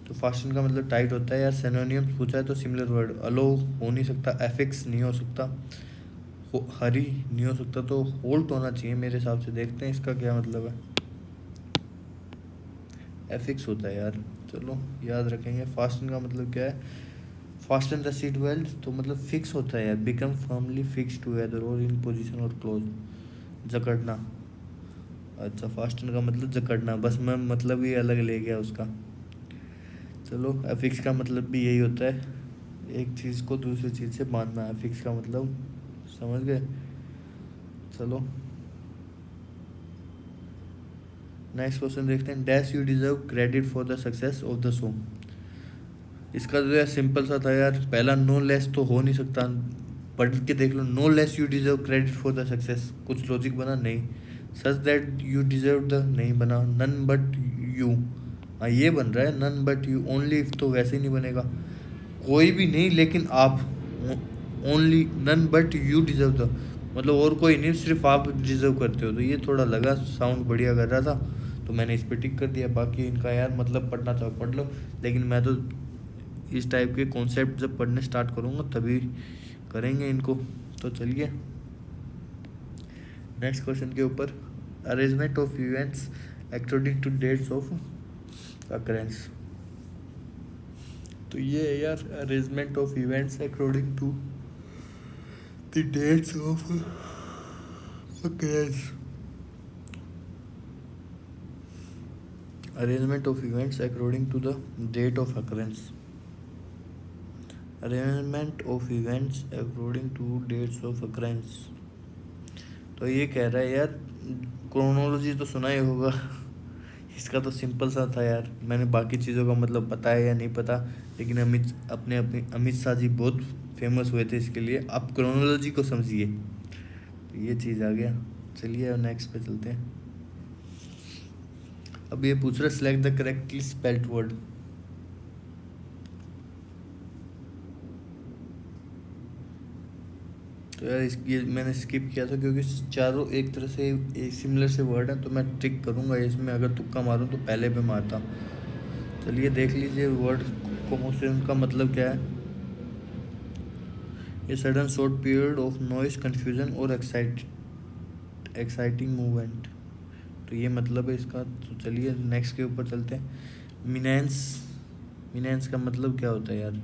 [SPEAKER 1] तो फास्टन का मतलब टाइट होता है यार। सिनोनियम पूछा है तो सिमिलर वर्ड, अलो हो नहीं सकता, एफिक्स नहीं हो सकता, हरी नहीं हो सकता, तो होल्ट होना चाहिए मेरे हिसाब से। देखते हैं इसका क्या मतलब है। एफिक्स होता है यार, चलो याद रखेंगे। फास्टन का मतलब क्या है? फास्टन द सीट बेल्ट तो मतलब फिक्स होता है यार, बिकम फर्मली फिक्स टुगेदर और इन पोजीशन और क्लोज, जकड़ना। अच्छा, फास्टन का मतलब जकड़ना, बस मैं मतलब ही अलग ले गया उसका। चलो, एफिक्स का मतलब भी यही होता है, एक चीज़ को दूसरी चीज़ से बांधना। एफिक्स का मतलब समझ गए? चलो नेक्स्ट क्वेश्चन देखते हैं। Dash you deserve credit for the success of the show. इसका तो यार सिंपल सा था यार, पहला नो लेस तो हो नहीं सकता, पढ़ के देख लो। No less you deserve credit for the success, कुछ लॉजिक बना? नहीं। Such that you deserve the, नहीं बना। नन बट यू, हाँ ये बन रहा है, none but you only if, तो वैसे ही नहीं बनेगा। कोई भी नहीं लेकिन आप, only none but you deserve the, मतलब और कोई नहीं, सिर्फ आप डिजर्व करते हो। तो ये थोड़ा लगा साउंड बढ़िया कर रहा था, तो मैंने इस पर टिक कर दिया। बाकी इनका यार मतलब पढ़ना चाहो पढ़ लो, लेकिन मैं तो इस टाइप के कॉन्सेप्ट जब पढ़ने स्टार्ट करूँगा तभी करेंगे इनको। तो चलिए नेक्स्ट क्वेश्चन के ऊपर। Arrangement of events according to dates of occurrence. तो ये है यार, arrangement of events according to the dates of occurrence. Arrangement of events according to the date of occurrence. Arrangement of events according to dates of occurrence, तो ये कह रहा है यार, क्रोनोलॉजी तो सुना ही होगा। इसका तो सिंपल सा था यार, मैंने बाकी चीज़ों का मतलब पता है या नहीं पता, लेकिन अमित शाह जी बहुत फेमस हुए थे इसके लिए। आप क्रोनोलॉजी को समझिए, तो ये चीज़ आ गया। चलिए नेक्स्ट पे चलते हैं। अब ये पूछ रहा है select the correctly spelled word. तो यार ये मैंने स्किप किया था क्योंकि चारों एक तरह से एक सिमिलर से वर्ड हैं, तो मैं ट्रिक करूँगा इसमें, अगर तुक्का मारूँ तो पहले पे मारता। चलिए देख लीजिए वर्ड को से उनका मतलब क्या है। A sudden short period of noise confusion और एक्साइटिंग मूवमेंट, तो ये मतलब है इसका। तो चलिए नेक्स्ट के ऊपर चलते हैं। मिनेंस का मतलब क्या होता है यार?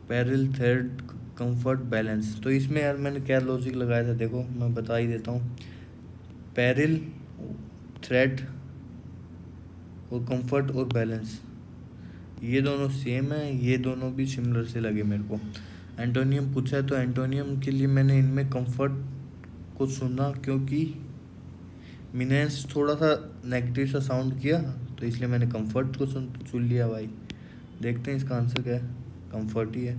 [SPEAKER 1] Parallel, thread, comfort, balance. तो इसमें यार मैंने क्या लॉजिक लगाया था, देखो मैं बता ही देता हूँ। पैरल, थ्रेड और कंफर्ट और बैलेंस, ये दोनों सेम है, ये दोनों भी सिमिलर से लगे मेरे को। एंटोनियम पूछा है तो एंटोनियम के लिए मैंने इनमें कंफर्ट को सुना, क्योंकि मिनेंस थोड़ा सा नेगेटिव सा साउंड किया, तो इसलिए मैंने कंफर्ट को चुन लिया भाई। देखते हैं इसका आंसर क्या है, कंफर्ट ही है।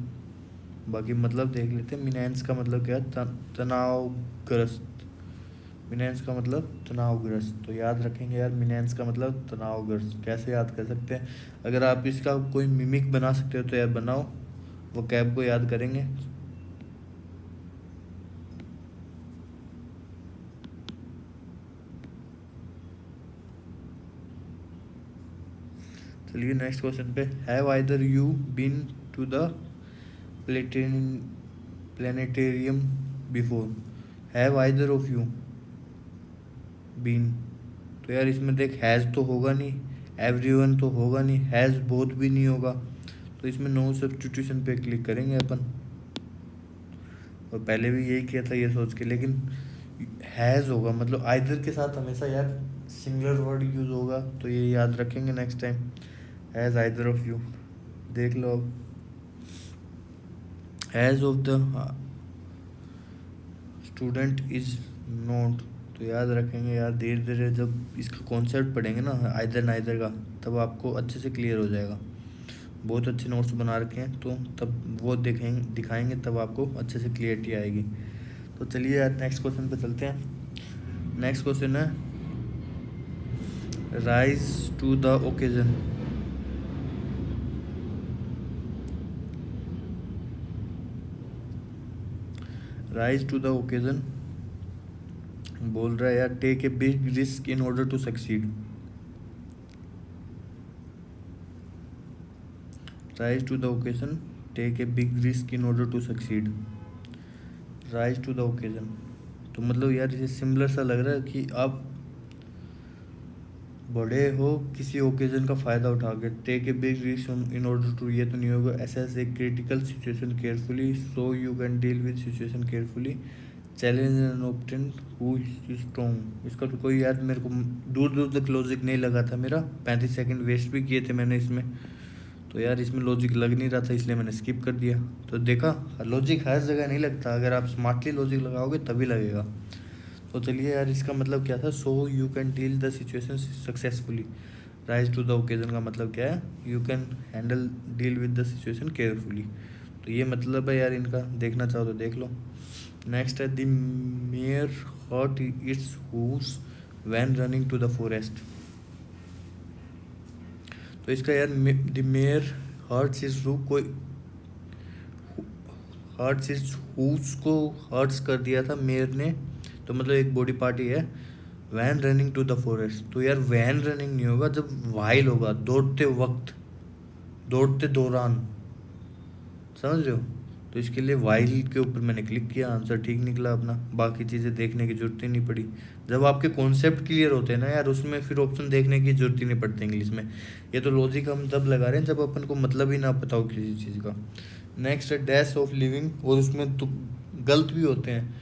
[SPEAKER 1] बाकी मतलब देख लेते हैं। मिनेंस का मतलब क्या है? तनावग्रस्त। मिनेंस का मतलब तनावग्रस्त, तो याद रखेंगे यार, मिनेंस का मतलब तनावग्रस्त। कैसे याद कर सकते हैं? अगर आप इसका कोई मिमिक बना सकते हो तो यार बनाओ, वो कैब को याद करेंगे। चलिए नेक्स्ट क्वेश्चन पे। Have either you been to the planetarium before. Have either of you been, तो यार इसमें देख, हैज़ तो होगा नहीं, एवरीवन तो होगा नहीं, हैज़ बोथ भी नहीं होगा, तो इसमें नो सब्स्टिट्यूशन पे क्लिक करेंगे अपन। और पहले भी यही किया था ये सोच के, लेकिन हैज़ होगा, मतलब आइदर के साथ हमेशा यार सिंगुलर वर्ड यूज़ होगा, तो ये याद रखेंगे next time. Has either of you, देख लो अब। Has of the student is not, तो याद रखेंगे यार, धीरे धीरे जब इसका कॉन्सेप्ट पढ़ेंगे ना आइदर नाइदर का, तब आपको अच्छे से क्लियर हो जाएगा। बहुत अच्छे नोट्स बना रखे हैं, तो तब वो दिखाएंगे तब आपको अच्छे से क्लियरिटी आएगी। तो चलिए यार नेक्स्ट क्वेश्चन पे चलते हैं। नेक्स्ट क्वेश्चन है rise to the occasion. Rise to the occasion बोल रहा है यार take a big risk in order to succeed, rise to the occasion, take a big risk in order to succeed, rise to the occasion. तो मतलब यार ये सिमिलर सा लग रहा है कि आप बड़े हो किसी ओकेजन का फ़ायदा उठा के, take a big risk in order to, ये तो नहीं होगा, assess a critical situation carefully so you can deal with situation carefully, challenge and obtain who is strong. इसका तो कोई यार मेरे को दूर दूर तक लॉजिक नहीं लगा था, मेरा 35 सेकंड वेस्ट भी किए थे मैंने इसमें, तो यार इसमें लॉजिक लग नहीं रहा था इसलिए मैंने स्किप कर दिया। तो देखा लॉजिक हर जगह नहीं लगता, अगर आप स्मार्टली लॉजिक लगाओगे तभी लगेगा। तो चलिए यार इसका मतलब क्या था, so you can deal the situation successfully, rise to the occasion का मतलब क्या है, you can handle deal with the situation carefully. तो ये मतलब है यार इनका, देखना चाहो तो देख लो। नेक्स्ट है the mare hurt its hooves when running to the forest. तो इसका यार the mare hurts is roof, कोई हर्ट्स इज हूव्स को हर्ट्स कर दिया था मेयर ने, तो मतलब एक बॉडी पार्टी है। When running to the forest, तो यार वैन रनिंग नहीं होगा, जब वाइल होगा, दौड़ते वक्त, दौड़ते दौरान, समझ रहे हो। तो इसके लिए वाइल के ऊपर मैंने क्लिक किया, आंसर ठीक निकला अपना, बाकी चीज़ें देखने की जरूरत ही नहीं पड़ी। जब आपके कॉन्सेप्ट क्लियर होते हैं ना यार, उसमें फिर ऑप्शन देखने की जरूरत ही नहीं पड़ती इंग्लिश में। ये तो लॉजिक हम तब लगा रहे हैं जब अपन को मतलब ही ना पता हो किसी चीज़ का। नेक्स्ट है डैश ऑफ लिविंग, और उसमें तो गलत भी होते हैं,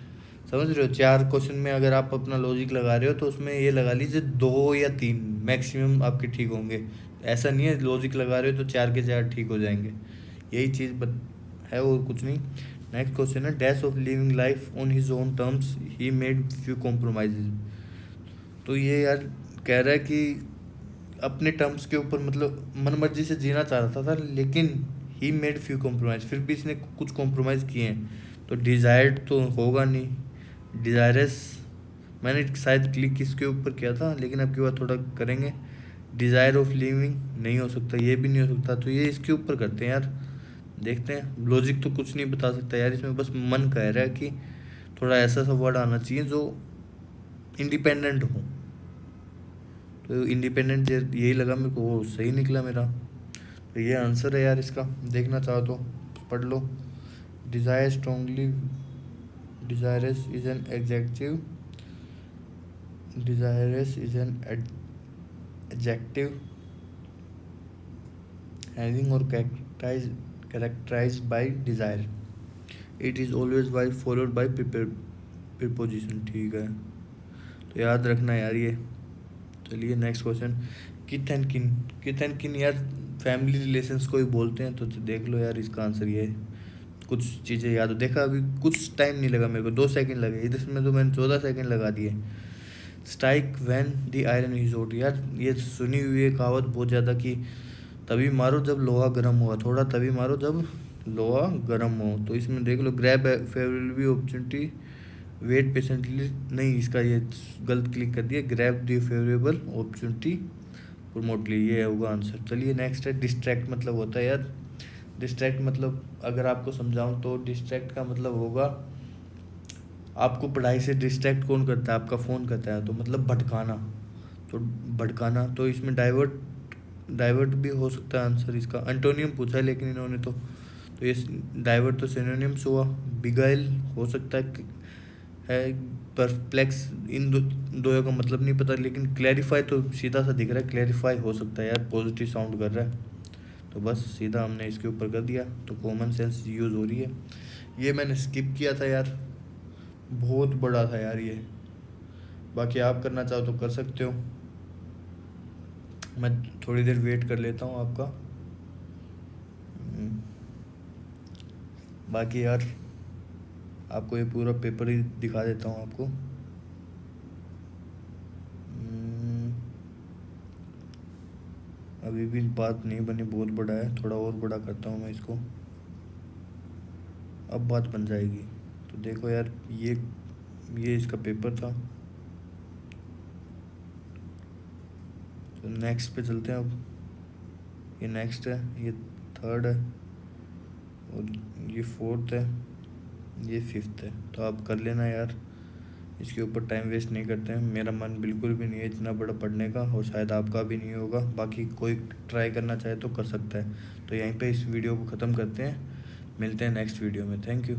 [SPEAKER 1] समझ रहे हो। 4 क्वेश्चन में अगर आप अपना लॉजिक लगा रहे हो तो उसमें ये लगा लीजिए 2 या 3 मैक्सिमम आपके ठीक होंगे। ऐसा नहीं है लॉजिक लगा रहे हो तो 4 के 4 ठीक हो जाएंगे, यही चीज़ है और कुछ नहीं। नेक्स्ट क्वेश्चन है dash of living life on his own terms he made few compromises. तो ये यार कह रहा है कि अपने टर्म्स के ऊपर, मतलब मन मर्जी से जीना चाह रहा था लेकिन ही मेड फ्यू कॉम्प्रोमाइज, फिर भी इसने कुछ कॉम्प्रोमाइज़ किए हैं। तो डिज़ायर्ड तो होगा नहीं, डिज़ायरस मैंने शायद क्लिक इसके ऊपर किया था, लेकिन अब की बात थोड़ा करेंगे। डिज़ायर ऑफ लिविंग नहीं हो सकता, ये भी नहीं हो सकता, तो ये इसके ऊपर करते हैं यार, देखते हैं। लॉजिक तो कुछ नहीं बता सकता यार इसमें, बस मन कह रहा है कि थोड़ा ऐसा सा वर्ड आना चाहिए जो इंडिपेंडेंट हो, तो इंडिपेंडेंट यही लगा मेरे को, वो सही निकला मेरा। तो ये आंसर है यार इसका, देखना चाहो तो पढ़ लो। Desire strongly, desirous is an adjective, desirous is an adjective having or characterized by desire, it is always by followed by preposition, ठीक है, तो याद रखना यार ये। चलिए नेक्स्ट क्वेश्चन, किथ एंड किन, किथ एंड किन यार फैमिली रिलेशंस को ही बोलते हैं, तो देख लो यार इसका आंसर ये है। कुछ चीज़ें याद हो, देखा अभी कुछ टाइम नहीं लगा मेरे को, 2 सेकंड लगे, इसमें तो मैंने 14 सेकंड लगा दिए। Strike when the iron is hot, यार ये सुनी हुई है कहावत बहुत ज़्यादा कि तभी मारो जब लोहा गर्म हुआ, थोड़ा तभी मारो जब लोहा गर्म हो। तो इसमें देख लो grab favourable opportunity, wait patiently, नहीं इसका ये गलत क्लिक कर दिया, grab the favourable opportunity promptly, ये होगा आंसर। चलिए नेक्स्ट है डिस्ट्रैक्ट, मतलब होता है यार डिस्ट्रैक्ट, मतलब अगर आपको समझाऊं तो डिस्ट्रैक्ट का मतलब होगा, आपको पढ़ाई से डिस्ट्रैक्ट कौन करता है, आपका फ़ोन करता है, तो मतलब भटकाना, तो भटकाना, तो इसमें डाइवर्ट भी हो सकता है आंसर इसका। एंटोनियम पूछा है लेकिन इन्होंने तो ये डाइवर्ट तो सिनोनिम्स हुआ। बिगाइल हो सकता है परप्लेक्स, इन दो का मतलब नहीं पता, लेकिन क्लैरिफाई तो सीधा सा दिख रहा है, क्लैरिफाई हो सकता है यार, पॉजिटिव साउंड कर रहा है, तो बस सीधा हमने इसके ऊपर कर दिया, तो कॉमन सेंस यूज़ हो रही है। ये मैंने स्किप किया था यार, बहुत बड़ा था यार ये, बाकी आप करना चाहो तो कर सकते हो, मैं थोड़ी देर वेट कर लेता हूँ आपका। बाकी यार आपको ये पूरा पेपर ही दिखा देता हूँ आपको। अभी भी बात नहीं बनी, बहुत बड़ा है, थोड़ा और बड़ा करता हूँ मैं इसको, अब बात बन जाएगी। तो देखो यार ये इसका पेपर था, तो नेक्स्ट पे चलते हैं अब। ये नेक्स्ट है, ये थर्ड है, और ये फोर्थ है, ये फिफ्थ है, तो आप कर लेना यार, इसके ऊपर टाइम वेस्ट नहीं करते हैं। मेरा मन बिल्कुल भी नहीं है इतना बड़ा पढ़ने का, और शायद आपका भी नहीं होगा। बाकी कोई ट्राई करना चाहे तो कर सकता है। तो यहीं पे इस वीडियो को ख़त्म करते हैं, मिलते हैं नेक्स्ट वीडियो में। Thank you.